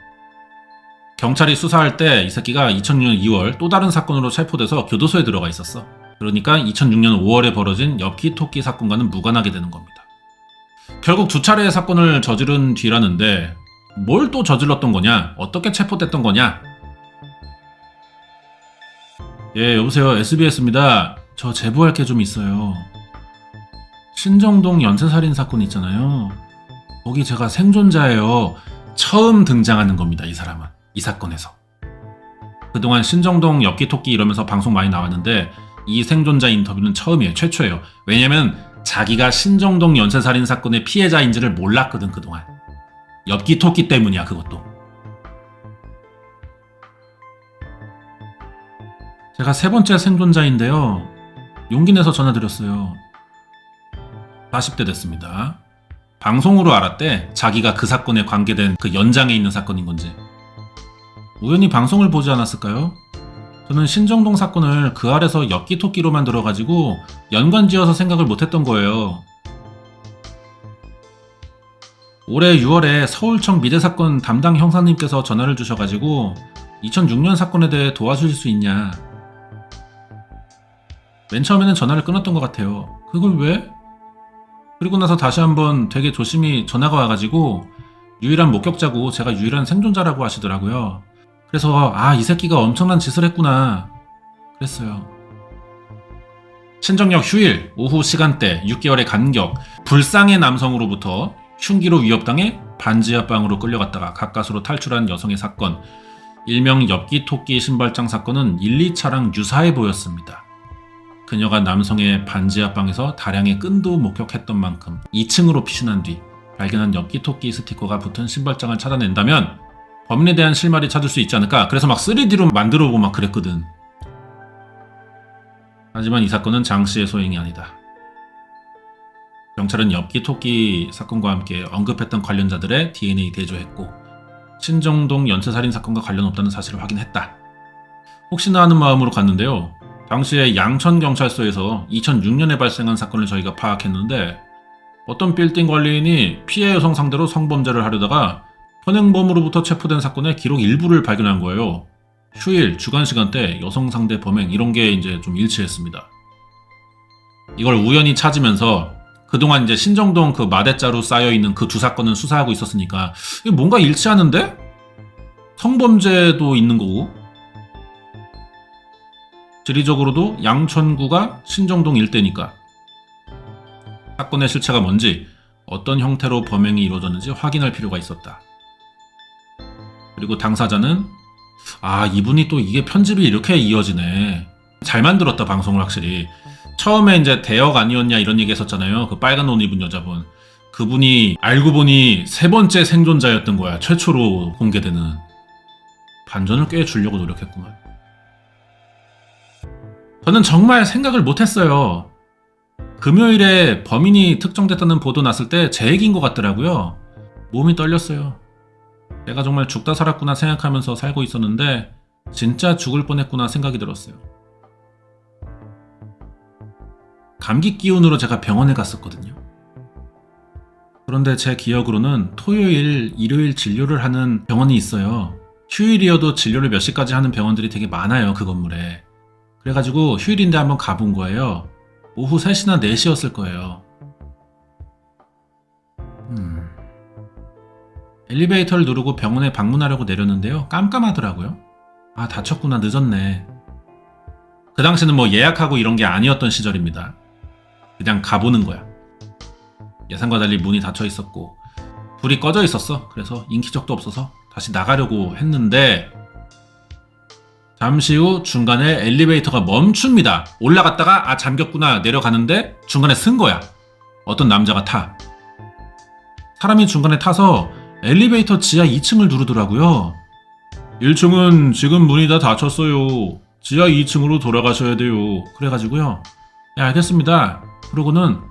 경찰이 수사할 때 이 새끼가 2006년 2월 또 다른 사건으로 체포돼서 교도소에 들어가 있었어. 그러니까 2006년 5월에 벌어진 엽기토끼 사건과는 무관하게 되는 겁니다. 결국 2차례의 사건을 저지른 뒤라는데 뭘 또 저질렀던 거냐? 어떻게 체포됐던 거냐? 예, 여보세요. SBS입니다. 저 제보할 게 좀 있어요. 신정동 연쇄살인 사건 있잖아요. 거기 제가 생존자예요. 처음 등장하는 겁니다. 이 사람은. 이 사건에서. 그동안 신정동 엽기토끼 이러면서 방송 많이 나왔는데 이 생존자 인터뷰는 처음이에요. 최초예요. 왜냐면 자기가 신정동 연쇄살인 사건의 피해자인지를 몰랐거든 그동안. 엽기토끼 때문이야 그것도. 제가 3번째 생존자인데요. 용기 내서 전화드렸어요. 40대 됐습니다. 방송으로 알았대. 자기가 그 사건에 관계된 그 연장에 있는 사건인 건지. 우연히 방송을 보지 않았을까요? 저는 신정동 사건을 그 아래서 엽기토끼로만 들어가지고 연관지어서 생각을 못했던 거예요. 올해 6월에 서울청 미제 사건 담당 형사님께서 전화를 주셔가지고 2006년 사건에 대해 도와주실 수 있냐. 맨 처음에는 전화를 끊었던 것 같아요. 그걸 왜? 그리고 나서 다시 한번 되게 조심히 전화가 와가지고 유일한 목격자고 제가 유일한 생존자라고 하시더라고요. 그래서 이 새끼가 엄청난 짓을 했구나 그랬어요. 신정역 휴일 오후 시간대 6개월의 간격, 불쌍의 남성으로부터 흉기로 위협당해 반지하방으로 끌려갔다가 가까스로 탈출한 여성의 사건, 일명 엽기토끼 신발장 사건은 1, 2차랑 유사해 보였습니다. 그녀가 남성의 반지하방에서 다량의 끈도 목격했던 만큼 2층으로 피신한 뒤 발견한 엽기토끼 스티커가 붙은 신발장을 찾아낸다면 범인에 대한 실마리 찾을 수 있지 않을까. 그래서 막 3D로 만들어보고 막 그랬거든. 하지만 이 사건은 장씨의 소행이 아니다. 경찰은 엽기토끼 사건과 함께 언급했던 관련자들의 DNA 대조했고 신정동 연쇄살인 사건과 관련 없다는 사실을 확인했다. 혹시나 하는 마음으로 갔는데요. 당시에 양천경찰서에서 2006년에 발생한 사건을 저희가 파악했는데 어떤 빌딩 관리인이 피해 여성 상대로 성범죄를 하려다가 현행범으로부터 체포된 사건의 기록 일부를 발견한 거예요. 휴일, 주간 시간대, 여성 상대 범행 이런 게 이제 좀 일치했습니다. 이걸 우연히 찾으면서 그동안 이제 신정동 그 마대자루 쌓여있는 그 두 사건은 수사하고 있었으니까 뭔가 일치하는데? 성범죄도 있는 거고 지리적으로도 양천구가 신정동 일대니까 사건의 실체가 뭔지 어떤 형태로 범행이 이루어졌는지 확인할 필요가 있었다. 그리고 당사자는 이분이 또 이게 편집이 이렇게 이어지네. 잘 만들었다 방송을 확실히. 처음에 이제 대역 아니었냐 이런 얘기 했었잖아요. 그 빨간 옷 입은 여자분. 그분이 알고 보니 3번째 생존자였던 거야. 최초로 공개되는. 반전을 꽤 주려고 노력했구만. 저는 정말 생각을 못했어요. 금요일에 범인이 특정됐다는 보도 났을 때 제 얘기인 것 같더라고요. 몸이 떨렸어요. 내가 정말 죽다 살았구나 생각하면서 살고 있었는데 진짜 죽을 뻔했구나 생각이 들었어요. 감기 기운으로 제가 병원에 갔었거든요. 그런데 제 기억으로는 토요일, 일요일 진료를 하는 병원이 있어요. 휴일이어도 진료를 몇 시까지 하는 병원들이 되게 많아요, 그 건물에. 그래가지고 휴일인데 한번 가본 거예요. 오후 3시나 4시였을 거예요. 엘리베이터를 누르고 병원에 방문하려고 내렸는데요. 깜깜하더라고요. 다쳤구나, 늦었네. 그 당시는 뭐 예약하고 이런 게 아니었던 시절입니다. 그냥 가보는 거야. 예상과 달리 문이 닫혀 있었고 불이 꺼져 있었어. 그래서 인기척도 없어서 다시 나가려고 했는데 잠시 후 중간에 엘리베이터가 멈춥니다. 올라갔다가 잠겼구나 내려가는데 중간에 쓴 거야. 어떤 남자가 타. 사람이 중간에 타서 엘리베이터 지하 2층을 누르더라고요. 1층은 지금 문이 다 닫혔어요. 지하 2층으로 돌아가셔야 돼요. 그래가지고요. 알겠습니다. 그러고는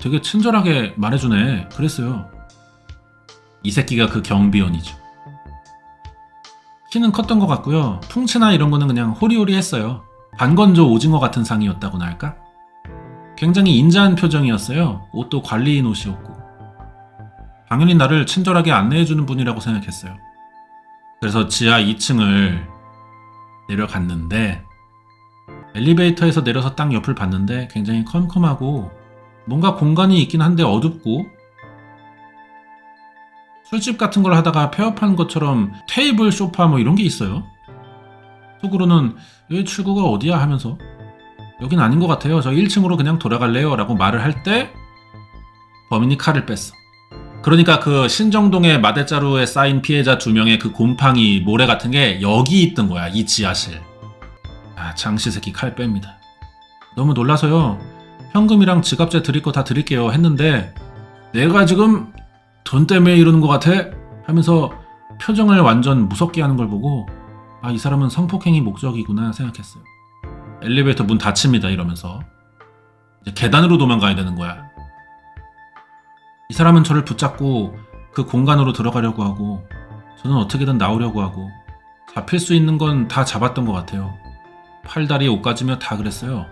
되게 친절하게 말해주네. 그랬어요. 이 새끼가 그 경비원이죠. 키는 컸던 것 같고요. 풍치나 이런 거는 그냥 호리호리했어요. 반건조 오징어 같은 상이었다고나 할까? 굉장히 인자한 표정이었어요. 옷도 관리인 옷이었고. 당연히 나를 친절하게 안내해주는 분이라고 생각했어요. 그래서 지하 2층을 내려갔는데 엘리베이터에서 내려서 딱 옆을 봤는데 굉장히 컴컴하고 뭔가 공간이 있긴 한데 어둡고 술집 같은 걸 하다가 폐업한 것처럼 테이블, 소파 뭐 이런 게 있어요. 속으로는 여기 출구가 어디야 하면서 여긴 아닌 것 같아요. 저 1층으로 그냥 돌아갈래요 라고 말을 할 때 범인이 칼을 뺐어. 그러니까 그 신정동의 마대자루에 쌓인 피해자 2명의 그 곰팡이 모래 같은 게 여기 있던 거야. 이 지하실. 장씨 새끼 칼 뺍니다. 너무 놀라서요. 현금이랑 지갑재 드릴 거 다 드릴게요 했는데 내가 지금 돈 때문에 이러는 것 같아? 하면서 표정을 완전 무섭게 하는 걸 보고 이 사람은 성폭행이 목적이구나 생각했어요. 엘리베이터 문 닫힙니다 이러면서 이제 계단으로 도망가야 되는 거야. 이 사람은 저를 붙잡고 그 공간으로 들어가려고 하고 저는 어떻게든 나오려고 하고 잡힐 수 있는 건 다 잡았던 것 같아요. 팔다리 옷가지며 다 그랬어요.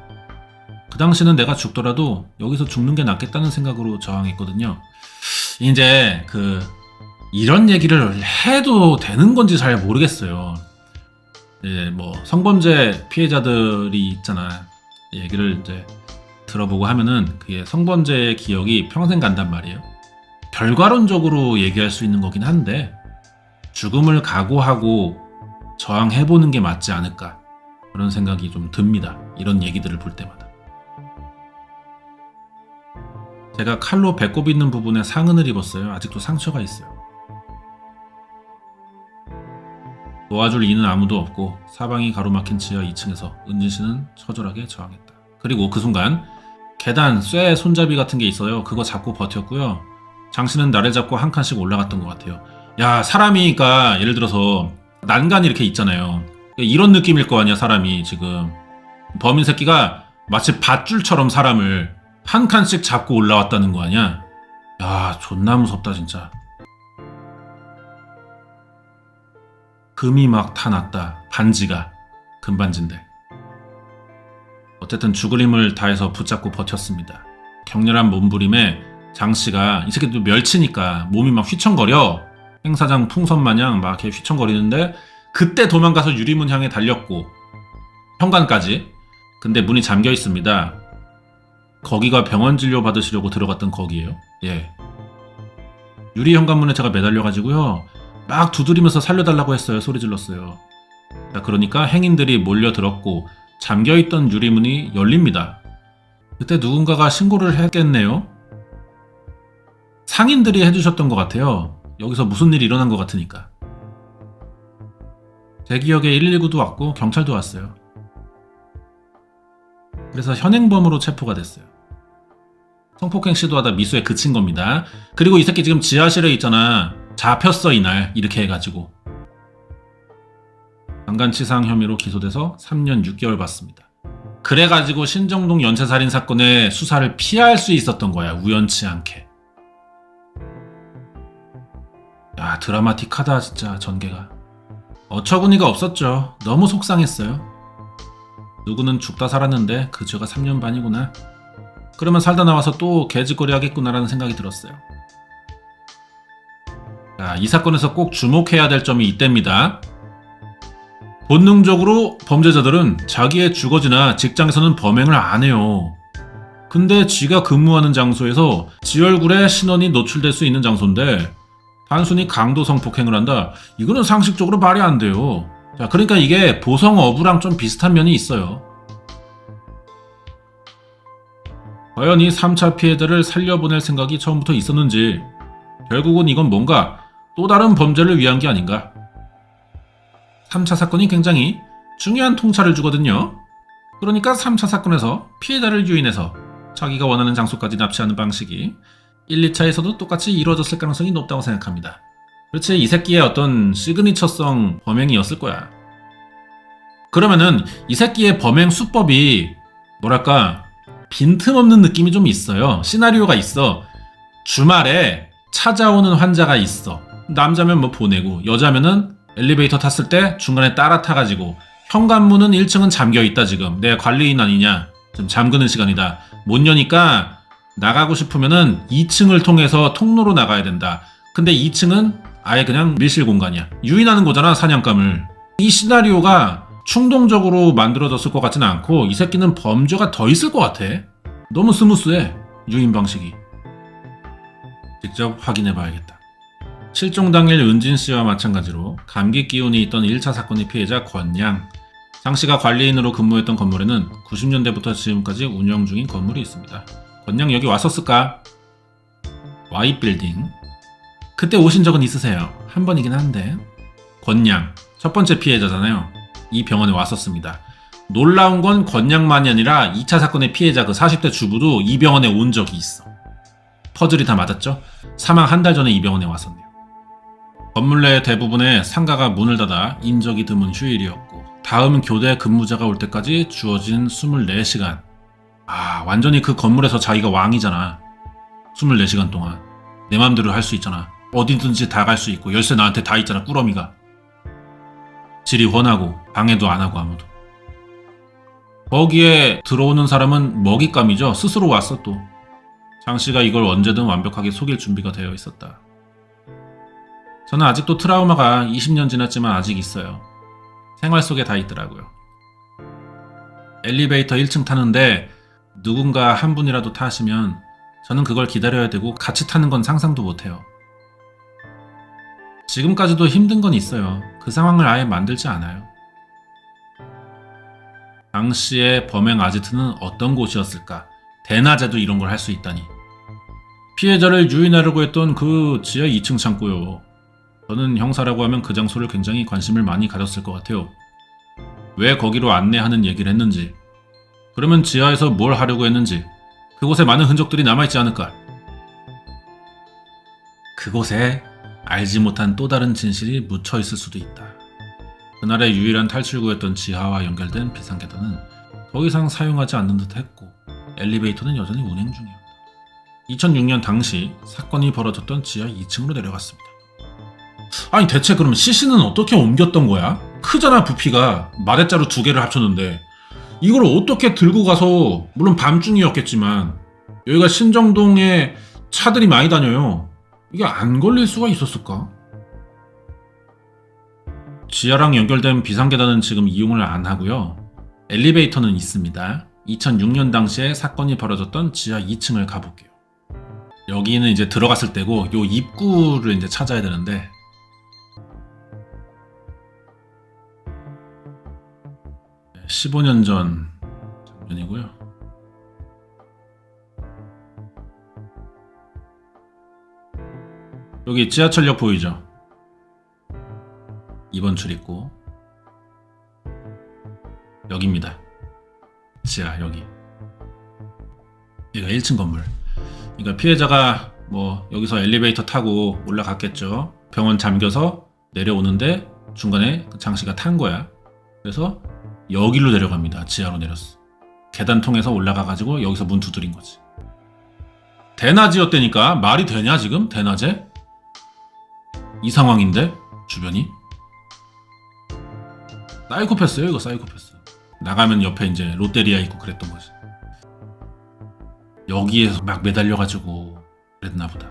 그 당시는 내가 죽더라도 여기서 죽는 게 낫겠다는 생각으로 저항했거든요. 이제 이런 얘기를 해도 되는 건지 잘 모르겠어요. 뭐 성범죄 피해자들이 있잖아. 얘기를 이제 들어보고 하면은 그게 성범죄의 기억이 평생 간단 말이에요. 결과론적으로 얘기할 수 있는 거긴 한데 죽음을 각오하고 저항해보는 게 맞지 않을까 그런 생각이 좀 듭니다. 이런 얘기들을 볼 때마다. 제가 칼로 배꼽 있는 부분에 상흔을 입었어요. 아직도 상처가 있어요. 도와줄 이는 아무도 없고 사방이 가로막힌 지하 2층에서 은진 씨는 처절하게 저항했다. 그리고 그 순간 계단, 쇠 손잡이 같은 게 있어요. 그거 잡고 버텼고요. 장 씨는 나를 잡고 한 칸씩 올라갔던 것 같아요. 야, 사람이니까 예를 들어서 난간이 이렇게 있잖아요. 이런 느낌일 거 아니야, 사람이 지금. 범인 새끼가 마치 밧줄처럼 사람을 한 칸씩 잡고 올라왔다는 거 아니야? 야, 존나 무섭다 진짜. 금이 막 다 났다. 반지가. 금반지인데. 어쨌든 죽을 힘을 다해서 붙잡고 버텼습니다. 격렬한 몸부림에 장씨가 이 새끼도 멸치니까 몸이 막 휘청거려. 행사장 풍선 마냥 막 이렇게 휘청거리는데 그때 도망가서 유리문 향해 달렸고 현관까지. 근데 문이 잠겨 있습니다. 거기가 병원 진료 받으시려고 들어갔던 거기예요. 예. 유리 현관문에 제가 매달려가지고요. 막 두드리면서 살려달라고 했어요. 소리 질렀어요. 자, 그러니까 행인들이 몰려들었고 잠겨있던 유리문이 열립니다. 그때 누군가가 신고를 했겠네요. 상인들이 해주셨던 것 같아요. 여기서 무슨 일이 일어난 것 같으니까. 제 기억에 119도 왔고 경찰도 왔어요. 그래서 현행범으로 체포가 됐어요. 성폭행 시도하다 미수에 그친 겁니다. 그리고 이 새끼 지금 지하실에 있잖아. 잡혔어 이날 이렇게 해가지고. 강간치상 혐의로 기소돼서 3년 6개월 받습니다. 그래가지고 신정동 연쇄살인 사건의 수사를 피할 수 있었던 거야. 우연치 않게. 야, 드라마틱하다 진짜 전개가. 어처구니가 없었죠. 너무 속상했어요. 누구는 죽다 살았는데 그 죄가 3년 반이구나. 그러면 살다 나와서 또 개짓거리 하겠구나라는 생각이 들었어요. 자, 이 사건에서 꼭 주목해야 될 점이 이때입니다. 본능적으로 범죄자들은 자기의 주거지나 직장에서는 범행을 안 해요. 근데 지가 근무하는 장소에서 지 얼굴에 신원이 노출될 수 있는 장소인데 단순히 강도 성폭행을 한다? 이거는 상식적으로 말이 안 돼요. 자, 그러니까 이게 보성어부랑 좀 비슷한 면이 있어요. 과연 이 3차 피해자를 살려보낼 생각이 처음부터 있었는지 결국은 이건 뭔가 또 다른 범죄를 위한 게 아닌가. 3차 사건이 굉장히 중요한 통찰을 주거든요. 그러니까 3차 사건에서 피해자를 유인해서 자기가 원하는 장소까지 납치하는 방식이 1, 2차에서도 똑같이 이루어졌을 가능성이 높다고 생각합니다. 그렇지, 이 새끼의 어떤 시그니처성 범행이었을 거야. 그러면은 이 새끼의 범행 수법이 뭐랄까 빈틈없는 느낌이 좀 있어요. 시나리오가 있어. 주말에 찾아오는 환자가 있어. 남자면 뭐 보내고 여자면은 엘리베이터 탔을 때 중간에 따라 타가지고 현관문은 1층은 잠겨있다 지금. 내 관리인 아니냐. 지금 잠그는 시간이다. 못 여니까 나가고 싶으면은 2층을 통해서 통로로 나가야 된다. 근데 2층은 아예 그냥 밀실 공간이야. 유인하는 거잖아, 사냥감을. 이 시나리오가 충동적으로 만들어졌을 것 같지는 않고 이 새끼는 범죄가 더 있을 것 같아. 너무 스무스해, 유인 방식이. 직접 확인해 봐야겠다. 실종 당일 은진 씨와 마찬가지로 감기 기운이 있던 1차 사건의 피해자 권양. 장 씨가 관리인으로 근무했던 건물에는 90년대부터 지금까지 운영 중인 건물이 있습니다. 권양 여기 왔었을까? Y빌딩. 그때 오신 적은 있으세요? 한 번이긴 한데. 권양, 첫 번째 피해자잖아요. 이 병원에 왔었습니다. 놀라운 건 권양만이 아니라 2차 사건의 피해자 그 40대 주부도 이 병원에 온 적이 있어. 퍼즐이 다 맞았죠? 사망 한 달 전에 이 병원에 왔었네요. 건물 내 대부분의 상가가 문을 닫아 인적이 드문 휴일이었고 다음 교대 근무자가 올 때까지 주어진 24시간. 아, 완전히 그 건물에서 자기가 왕이잖아. 24시간 동안 내 맘대로 할 수 있잖아. 어디든지 다 갈 수 있고 열쇠 나한테 다 있잖아, 꾸러미가. 질이 훤하고 방해도 안 하고 아무도. 거기에 들어오는 사람은 먹잇감이죠. 스스로 왔어 또. 장 씨가 이걸 언제든 완벽하게 속일 준비가 되어 있었다. 저는 아직도 트라우마가 20년 지났지만 아직 있어요. 생활 속에 다 있더라고요. 엘리베이터 1층 타는데 누군가 한 분이라도 타시면 저는 그걸 기다려야 되고 같이 타는 건 상상도 못해요. 지금까지도 힘든 건 있어요. 그 상황을 아예 만들지 않아요. 당시의 범행 아지트는 어떤 곳이었을까? 대낮에도 이런 걸 할 수 있다니. 피해자를 유인하려고 했던 그 지하 2층 창고요. 저는 형사라고 하면 그 장소를 굉장히 관심을 많이 가졌을 것 같아요. 왜 거기로 안내하는 얘기를 했는지, 그러면 지하에서 뭘 하려고 했는지, 그곳에 많은 흔적들이 남아있지 않을까? 그곳에 알지 못한 또 다른 진실이 묻혀있을 수도 있다. 그날의 유일한 탈출구였던 지하와 연결된 비상계단은 더 이상 사용하지 않는 듯 했고 엘리베이터는 여전히 운행 중이었다. 2006년 당시 사건이 벌어졌던 지하 2층으로 내려갔습니다. 아니 대체 그럼 CC는 어떻게 옮겼던 거야? 크잖아 부피가. 마대자루 2개를 합쳤는데 이걸 어떻게 들고 가서, 물론 밤중이었겠지만 여기가 신정동에 차들이 많이 다녀요. 이게 안 걸릴 수가 있었을까? 지하랑 연결된 비상계단은 지금 이용을 안 하고요. 엘리베이터는 있습니다. 2006년 당시에 사건이 벌어졌던 지하 2층을 가볼게요. 여기는 이제 들어갔을 때고 요 입구를 이제 찾아야 되는데 15년 전 장면이고요. 여기 지하철역 보이죠? 2번 출입구. 여기입니다. 지하 여기. 여기가 1층 건물. 그러니까 피해자가 뭐 여기서 엘리베이터 타고 올라갔겠죠. 병원 잠겨서 내려오는데 중간에 장 씨가 탄 거야. 그래서 여기로 내려갑니다. 지하로 내렸어. 계단 통해서 올라가가지고 여기서 문 두드린 거지. 대낮이었다니까. 말이 되냐 지금? 대낮에? 이 상황인데 주변이? 사이코패스예요 이거. 사이코패스. 나가면 옆에 이제 롯데리아 있고 그랬던 거지. 여기에서 막 매달려가지고 그랬나 보다.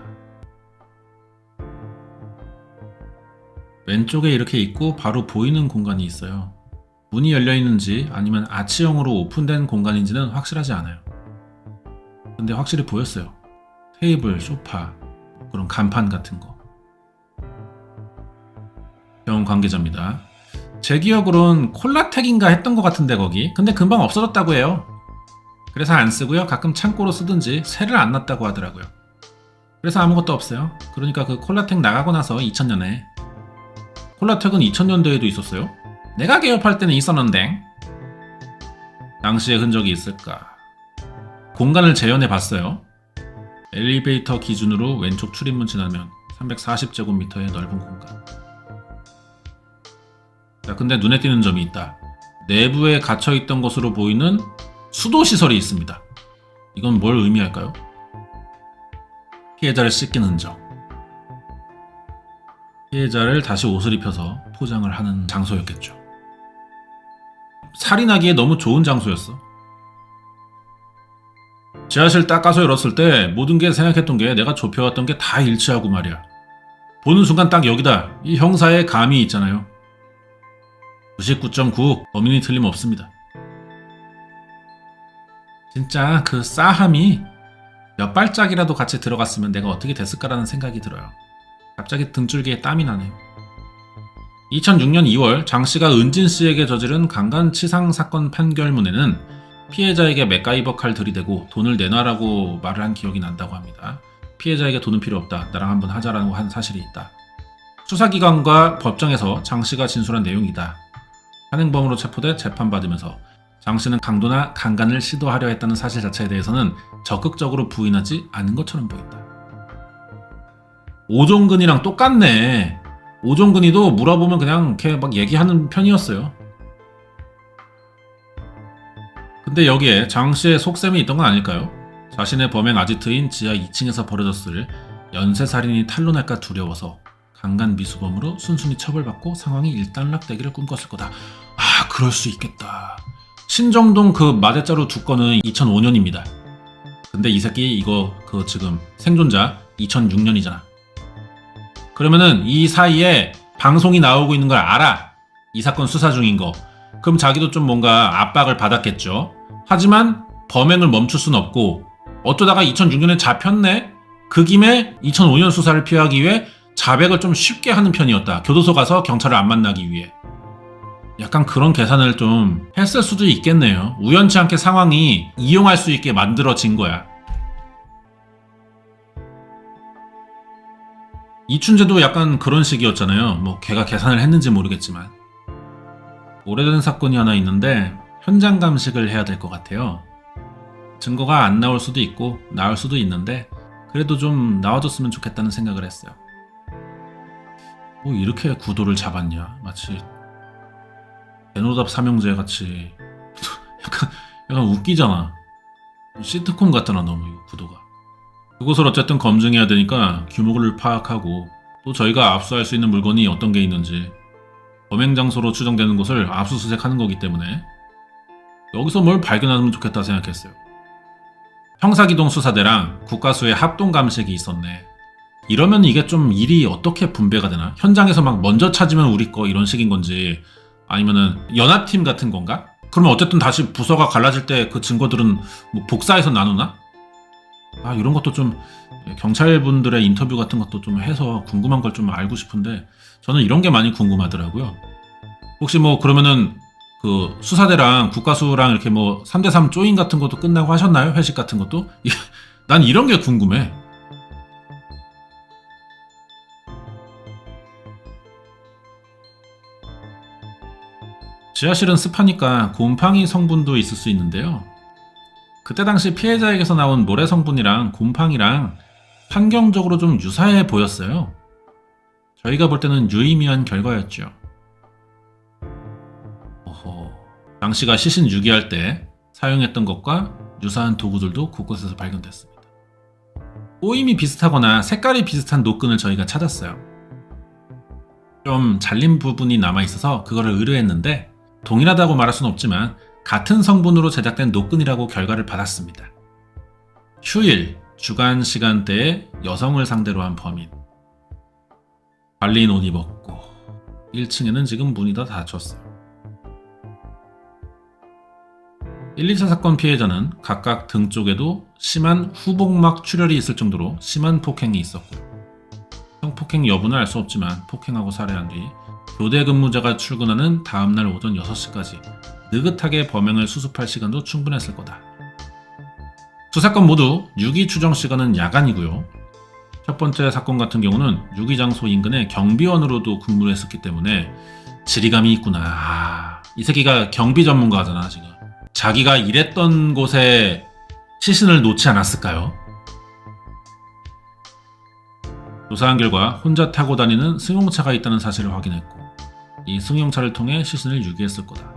왼쪽에 이렇게 있고 바로 보이는 공간이 있어요. 문이 열려있는지 아니면 아치형으로 오픈된 공간인지는 확실하지 않아요. 근데 확실히 보였어요. 테이블, 소파, 그런 간판 같은 거. 병원 관계자입니다. 제 기억으론 콜라텍인가 했던 것 같은데 거기. 근데 금방 없어졌다고 해요. 그래서 안 쓰고요. 가끔 창고로 쓰든지 새를 안 놨다고 하더라고요. 그래서 아무것도 없어요. 그러니까 그 콜라텍 나가고 나서 2000년에. 콜라텍은 2000년대에도 있었어요? 내가 개업할 때는 있었는데. 당시의 흔적이 있을까? 공간을 재현해 봤어요. 엘리베이터 기준으로 왼쪽 출입문 지나면 340제곱미터의 넓은 공간. 자, 근데 눈에 띄는 점이 있다. 내부에 갇혀있던 것으로 보이는 수도시설이 있습니다. 이건 뭘 의미할까요? 피해자를 씻긴 흔적. 피해자를 다시 옷을 입혀서 포장을 하는 장소였겠죠. 살인하기에 너무 좋은 장소였어. 지하실 딱 가서 열었을 때 모든 게 생각했던 게 내가 좁혀왔던 게 다 일치하고 말이야. 보는 순간 딱 여기다. 이 형사의 감이 있잖아요. 99.9 범인이 틀림없습니다. 진짜 그 싸함이 몇 발짝이라도 같이 들어갔으면 내가 어떻게 됐을까라는 생각이 들어요. 갑자기 등줄기에 땀이 나네요. 2006년 2월 장 씨가 은진 씨에게 저지른 강간치상 사건 판결문에는 피해자에게 맥가이버 칼 들이대고 돈을 내놔라고 말을 한 기억이 난다고 합니다. 피해자에게 돈은 필요 없다. 나랑 한번 하자라고 한 사실이 있다. 수사기관과 법정에서 장 씨가 진술한 내용이다. 현행범으로 체포돼 재판받으면서 장 씨는 강도나 강간을 시도하려 했다는 사실 자체에 대해서는 적극적으로 부인하지 않은 것처럼 보인다. 오종근이랑 똑같네. 오종근이도 물어보면 그냥 이렇게 막 얘기하는 편이었어요. 근데 여기에 장 씨의 속셈이 있던 건 아닐까요? 자신의 범행 아지트인 지하 2층에서 벌어졌을 연쇄살인이 탄로날까 두려워서 강간 미수범으로 순순히 처벌받고 상황이 일단락되기를 꿈꿨을 거다. 아, 그럴 수 있겠다. 신정동 그 마대자루 2건은 2005년입니다. 근데 이 새끼 이거 그 지금 생존자 2006년이잖아. 그러면은 이 사이에 방송이 나오고 있는 걸 알아. 이 사건 수사 중인 거. 그럼 자기도 좀 뭔가 압박을 받았겠죠. 하지만 범행을 멈출 순 없고 어쩌다가 2006년에 잡혔네? 그 김에 2005년 수사를 피하기 위해 자백을 좀 쉽게 하는 편이었다. 교도소 가서 경찰을 안 만나기 위해. 약간 그런 계산을 좀 했을 수도 있겠네요. 우연치 않게 상황이 이용할 수 있게 만들어진 거야. 이춘재도 약간 그런 식이었잖아요. 뭐 걔가 계산을 했는지 모르겠지만. 오래된 사건이 하나 있는데 현장 감식을 해야 될 것 같아요. 증거가 안 나올 수도 있고 나올 수도 있는데 그래도 좀 나와줬으면 좋겠다는 생각을 했어요. 뭐 이렇게 구도를 잡았냐. 마치 대노답 삼형제 같이 약간 웃기잖아. 시트콤 같잖아 너무 이 구도가. 그곳을 어쨌든 검증해야 되니까 규모를 파악하고 또 저희가 압수할 수 있는 물건이 어떤 게 있는지 범행 장소로 추정되는 곳을 압수수색하는 거기 때문에 여기서 뭘 발견하면 좋겠다 생각했어요. 형사기동 수사대랑 국가수의 합동감식이 있었네. 이러면 이게 좀 일이 어떻게 분배가 되나? 현장에서 막 먼저 찾으면 우리 거 이런 식인 건지 아니면은 연합팀 같은 건가? 그러면 어쨌든 다시 부서가 갈라질 때 그 증거들은 뭐 복사해서 나누나? 이런 것도 좀 경찰분들의 인터뷰 같은 것도 좀 해서 궁금한 걸 좀 알고 싶은데 저는 이런 게 많이 궁금하더라고요. 혹시 뭐 그러면은 그 수사대랑 국가수랑 이렇게 뭐 3대3 조인 같은 것도 끝나고 하셨나요? 회식 같은 것도? 난 이런 게 궁금해. 지하실은 습하니까 곰팡이 성분도 있을 수 있는데요. 그때 당시 피해자에게서 나온 모래 성분이랑 곰팡이랑 환경적으로 좀 유사해 보였어요. 저희가 볼 때는 유의미한 결과였죠. 당시가 시신 유기할 때 사용했던 것과 유사한 도구들도 곳곳에서 발견됐습니다. 꼬임이 비슷하거나 색깔이 비슷한 노끈을 저희가 찾았어요. 좀 잘린 부분이 남아있어서 그거를 의뢰했는데 동일하다고 말할 수는 없지만 같은 성분으로 제작된 노끈이라고 결과를 받았습니다. 휴일, 주간 시간대에 여성을 상대로 한 범인. 발린 옷 입었고 1층에는 지금 문이 다 닫혔어요. 1, 2차 사건 피해자는 각각 등 쪽에도 심한 후복막 출혈이 있을 정도로 심한 폭행이 있었고 성폭행 여부는 알 수 없지만 폭행하고 살해한 뒤 교대 근무자가 출근하는 다음날 오전 6시까지 느긋하게 범행을 수습할 시간도 충분했을 거다. 두 사건 모두 유기 추정 시간은 야간이고요. 첫 번째 사건 같은 경우는 유기 장소 인근의 경비원으로도 근무를 했었기 때문에 지리감이 있구나. 이 새끼가 경비 전문가잖아 지금. 자기가 일했던 곳에 시신을 놓지 않았을까요? 조사한 결과 혼자 타고 다니는 승용차가 있다는 사실을 확인했고 이 승용차를 통해 시신을 유기했을 거다.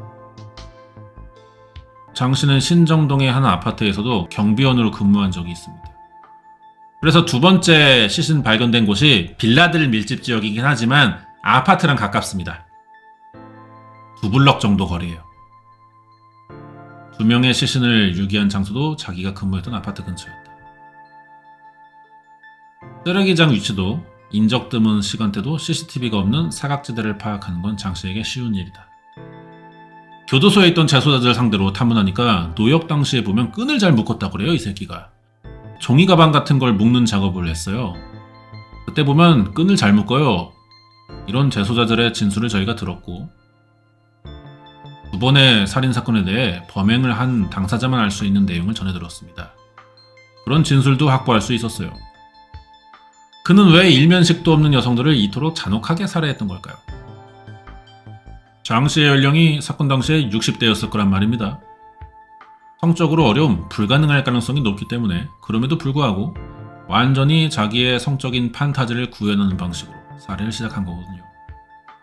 장 씨는 신정동의 한 아파트에서도 경비원으로 근무한 적이 있습니다. 그래서 두 번째 시신 발견된 곳이 빌라들 밀집 지역이긴 하지만 아파트랑 가깝습니다. 2블럭 정도 거리예요. 2명의 시신을 유기한 장소도 자기가 근무했던 아파트 근처였다. 쓰레기장 위치도 인적 드문 시간대도 CCTV가 없는 사각지대를 파악하는 건 장 씨에게 쉬운 일이다. 교도소에 있던 재소자들 상대로 탐문하니까 노역 당시에 보면 끈을 잘 묶었다고 그래요 이 새끼가. 종이 가방 같은 걸 묶는 작업을 했어요. 그때 보면 끈을 잘 묶어요. 이런 재소자들의 진술을 저희가 들었고 두 번의 살인사건에 대해 범행을 한 당사자만 알 수 있는 내용을 전해들었습니다. 그런 진술도 확보할 수 있었어요. 그는 왜 일면식도 없는 여성들을 이토록 잔혹하게 살해했던 걸까요? 장 씨의 연령이 사건 당시에 60대였을 거란 말입니다. 성적으로 어려움, 불가능할 가능성이 높기 때문에 그럼에도 불구하고 완전히 자기의 성적인 판타지를 구현하는 방식으로 살해를 시작한 거거든요.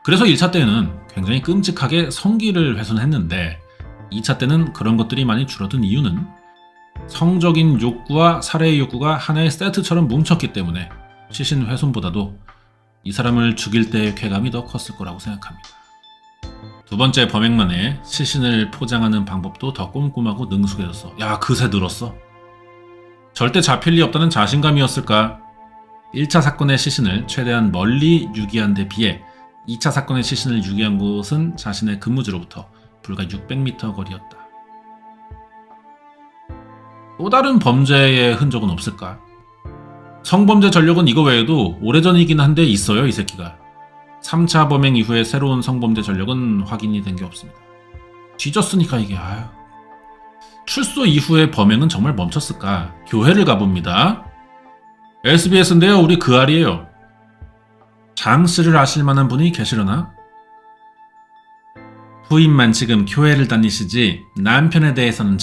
그래서 1차 때는 굉장히 끔찍하게 성기를 훼손했는데 2차 때는 그런 것들이 많이 줄어든 이유는 성적인 욕구와 살해의 욕구가 하나의 세트처럼 뭉쳤기 때문에 시신 훼손보다도 이 사람을 죽일 때의 쾌감이 더 컸을 거라고 생각합니다. 두 번째 범행만에 시신을 포장하는 방법도 더 꼼꼼하고 능숙해졌어. 야, 그새 늘었어. 절대 잡힐 리 없다는 자신감이었을까? 1차 사건의 시신을 최대한 멀리 유기한 데 비해 2차 사건의 시신을 유기한 곳은 자신의 근무지로부터 불과 600m 거리였다. 또 다른 범죄의 흔적은 없을까? 성범죄 전력은 이거 외에도 오래전이긴 한데 있어요, 이 새끼가. 3차 범행 이후에 새로운 성범죄 전력은 확인이 된 게 없습니다. 뒤졌으니까 이게 아유. 출소 이후의 범행은 정말 멈췄을까? 교회를 가봅니다. SBS인데요, 우리 그 알이에요. 장 씨를 아실 만한 분이 계시려나? 부인만 지금 교회를 다니시지 남편에 대해서는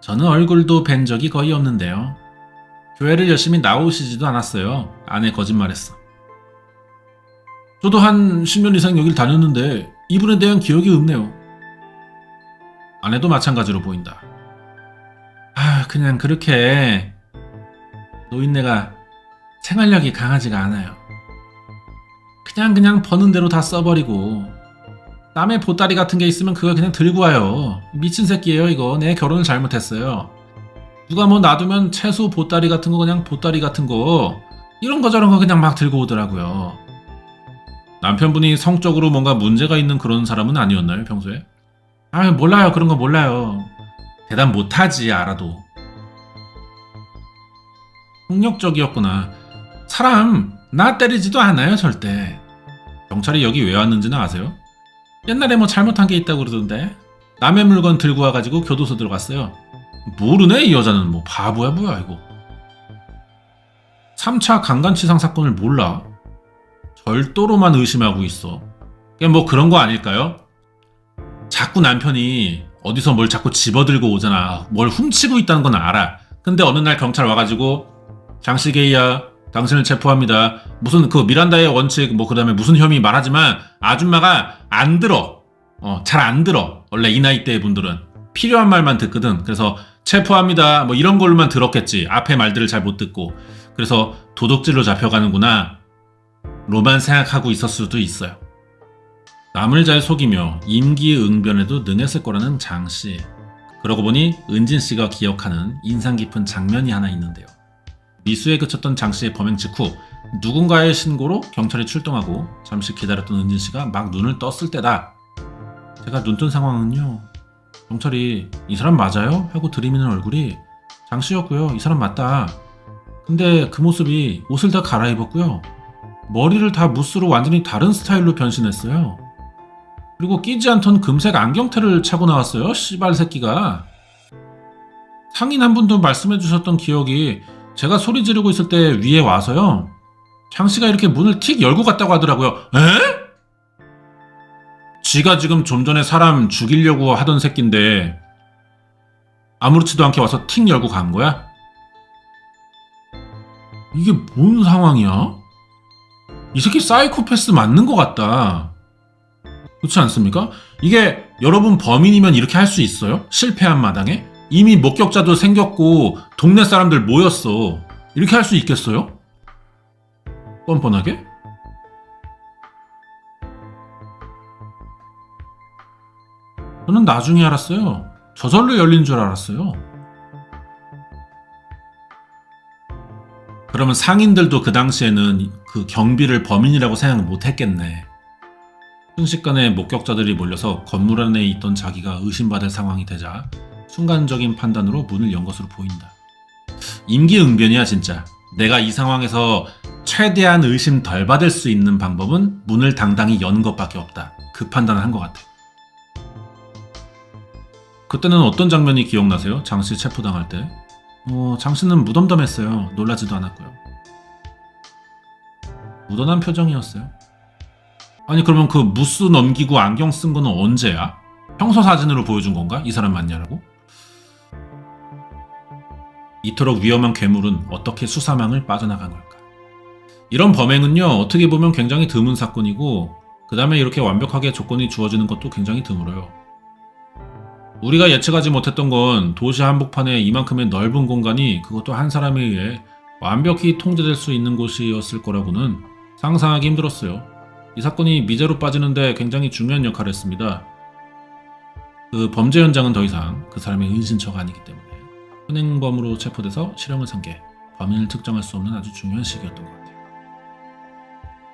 저는 얼굴도 뵌 적이 거의 없는데요. 교회를 열심히 나오시지도 않았어요. 아내 거짓말했어. 저도 한 10년 이상 여길 다녔는데 이분에 대한 기억이 없네요. 아내도 마찬가지로 보인다. 그냥 그렇게 노인네가 생활력이 강하지가 않아요. 그냥 버는 대로 다 써버리고 남의 보따리 같은 게 있으면 그거 그냥 들고 와요. 미친 새끼예요 이거. 내 결혼을 잘못했어요. 누가 뭐 놔두면 채소 보따리 같은 거 그냥 보따리 같은 거 이런 거 저런 거 그냥 막 들고 오더라고요. 남편분이 성적으로 뭔가 문제가 있는 그런 사람은 아니었나요 평소에? 몰라요. 그런 거 몰라요. 대답 못하지 알아도. 폭력적이었구나. 사람 나 때리지도 않아요 절대. 경찰이 여기 왜 왔는지는 아세요? 옛날에 뭐 잘못한 게 있다고 그러던데 남의 물건 들고 와가지고 교도소 들어갔어요. 모르네 이 여자는. 뭐 바보야 뭐야 이거. 3차 강간치상 사건을 몰라? 절도로만 의심하고 있어. 그냥 뭐 그런 거 아닐까요? 자꾸 남편이 어디서 뭘 자꾸 집어들고 오잖아. 뭘 훔치고 있다는 건 알아. 근데 어느 날 경찰 와가지고 장씨 게이야 당신을 체포합니다. 무슨 그 미란다의 원칙 뭐 그다음에 무슨 혐의 말하지만 아줌마가 안 들어. 잘 안 들어. 원래 이 나이대의 분들은 필요한 말만 듣거든. 그래서 체포합니다 뭐 이런 걸로만 들었겠지. 앞에 말들을 잘 못 듣고. 그래서 도둑질로 잡혀가는구나 로만 생각하고 있었을 수도 있어요. 남을 잘 속이며 임기응변에도 능했을 거라는 장씨. 그러고 보니 은진씨가 기억하는 인상 깊은 장면이 하나 있는데요. 미수에 그쳤던 장씨의 범행 직후 누군가의 신고로 경찰이 출동하고 잠시 기다렸던 은진씨가 막 눈을 떴을 때다. 제가 눈 뜬 상황은요, 경찰이 이 사람 맞아요? 하고 들이미는 얼굴이 장씨였고요. 이 사람 맞다. 근데 그 모습이 옷을 다 갈아입었고요. 머리를 다 무스로 완전히 다른 스타일로 변신했어요. 그리고 끼지 않던 금색 안경테를 차고 나왔어요. 씨발 새끼가. 상인 한 분도 말씀해 주셨던 기억이 제가 소리 지르고 있을 때 위에 와서요. 장씨가 이렇게 문을 틱 열고 갔다고 하더라고요. 에? 지가 지금 좀 전에 사람 죽이려고 하던 새끼인데 아무렇지도 않게 와서 틱 열고 간 거야? 이게 뭔 상황이야? 이 새끼 사이코패스 맞는 것 같다. 그렇지 않습니까? 이게 여러분 범인이면 이렇게 할 수 있어요? 실패한 마당에? 이미 목격자도 생겼고 동네 사람들 모였어. 이렇게 할 수 있겠어요? 뻔뻔하게? 저는 나중에 알았어요. 저절로 열린 줄 알았어요. 그러면 상인들도 그 당시에는 그 경비를 범인이라고 생각 못 했겠네. 순식간에 목격자들이 몰려서 건물 안에 있던 자기가 의심받을 상황이 되자 순간적인 판단으로 문을 연 것으로 보인다. 임기응변이야 진짜. 내가 이 상황에서 최대한 의심 덜 받을 수 있는 방법은 문을 당당히 여는 것밖에 없다. 그 판단을 한 것 같아. 그때는 어떤 장면이 기억나세요? 장씨 체포당할 때. 장씨는 무덤덤했어요. 놀라지도 않았고요. 무던한 표정이었어요. 아니 그러면 그 무스 넘기고 안경 쓴 거는 언제야? 평소 사진으로 보여준 건가? 이 사람 맞냐라고? 이토록 위험한 괴물은 어떻게 수사망을 빠져나간 걸까? 이런 범행은요, 어떻게 보면 굉장히 드문 사건이고 그 다음에 이렇게 완벽하게 조건이 주어지는 것도 굉장히 드물어요. 우리가 예측하지 못했던 건 도시 한복판에 이만큼의 넓은 공간이 그것도 한 사람에 의해 완벽히 통제될 수 있는 곳이었을 거라고는 상상하기 힘들었어요. 이 사건이 미제로 빠지는데 굉장히 중요한 역할을 했습니다. 그 범죄 현장은 더 이상 그 사람의 은신처가 아니기 때문에. 현행범으로 체포돼서 실형을 산 게 범인을 특정할 수 없는 아주 중요한 시기였던 것 같아요.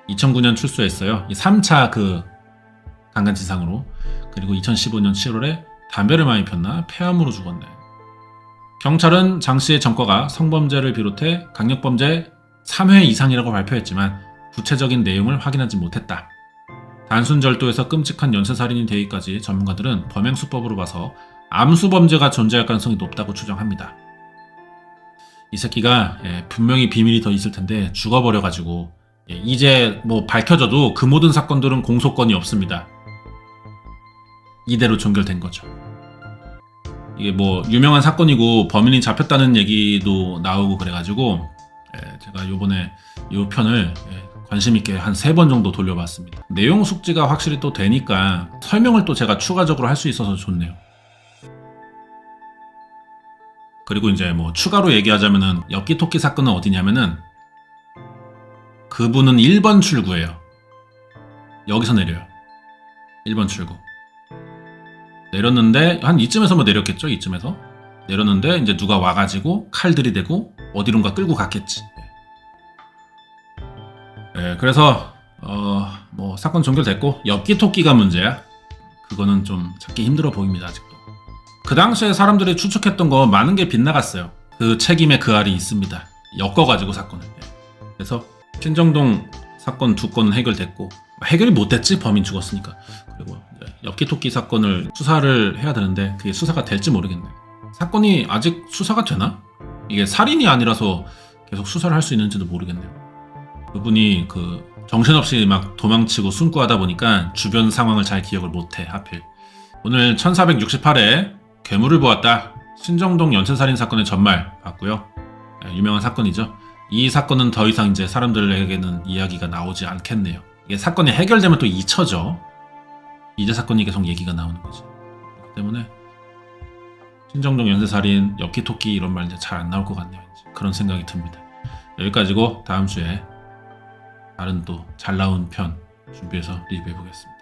2009년 출소했어요. 이 3차 그 강간치상으로. 그리고 2015년 7월에 담배를 많이 폈나 폐암으로 죽었네. 경찰은 장 씨의 전과가 성범죄를 비롯해 강력범죄 3회 이상이라고 발표했지만 구체적인 내용을 확인하지 못했다. 단순 절도에서 끔찍한 연쇄살인이 되기까지 전문가들은 범행수법으로 봐서 암수범죄가 존재할 가능성이 높다고 추정합니다. 이 새끼가 분명히 비밀이 더 있을 텐데 죽어버려가지고 이제 뭐 밝혀져도 그 모든 사건들은 공소권이 없습니다. 이대로 종결된 거죠. 이게 뭐 유명한 사건이고 범인이 잡혔다는 얘기도 나오고 그래가지고 제가 요번에 이 편을 관심 있게 한 3번 정도 돌려봤습니다. 내용 숙지가 확실히 또 되니까 설명을 또 제가 추가적으로 할 수 있어서 좋네요. 그리고 이제 뭐 추가로 얘기하자면은 엽기토끼 사건은 어디냐면은 그분은 1번 출구예요. 여기서 내려요. 1번 출구. 내렸는데 한 이쯤에서 뭐 내렸겠죠. 이쯤에서 내렸는데 이제 누가 와가지고 칼 들이대고 어디론가 끌고 갔겠지. 그래서 뭐 사건 종결됐고 엽기토끼가 문제야. 그거는 좀 찾기 힘들어 보입니다. 아직도. 그 당시에 사람들이 추측했던 거 많은 게 빗나갔어요. 그 책임의 그 알이 있습니다. 엮어가지고 사건을. 그래서 신정동 사건 2건은 해결됐고 해결이 못됐지 범인 죽었으니까. 그리고 엽기토끼 사건을 수사를 해야 되는데 그게 수사가 될지 모르겠네. 사건이 아직 수사가 되나? 이게 살인이 아니라서 계속 수사를 할 수 있는지도 모르겠네요. 그분이 그 정신없이 막 도망치고 숨고하다 보니까 주변 상황을 잘 기억을 못해 하필. 오늘 1468회 괴물을 보았다. 신정동 연쇄살인 사건의 전말 봤고요. 유명한 사건이죠. 이 사건은 더 이상 이제 사람들에게는 이야기가 나오지 않겠네요. 이게 사건이 해결되면 또 잊혀져. 이제 사건이 계속 얘기가 나오는 거지. 그렇기 때문에 신정동 연쇄살인, 엽기토끼 이런 말 이제 잘 안 나올 것 같네요. 이제. 그런 생각이 듭니다. 여기까지고 다음 주에 다른 또 잘 나온 편 준비해서 리뷰해 보겠습니다.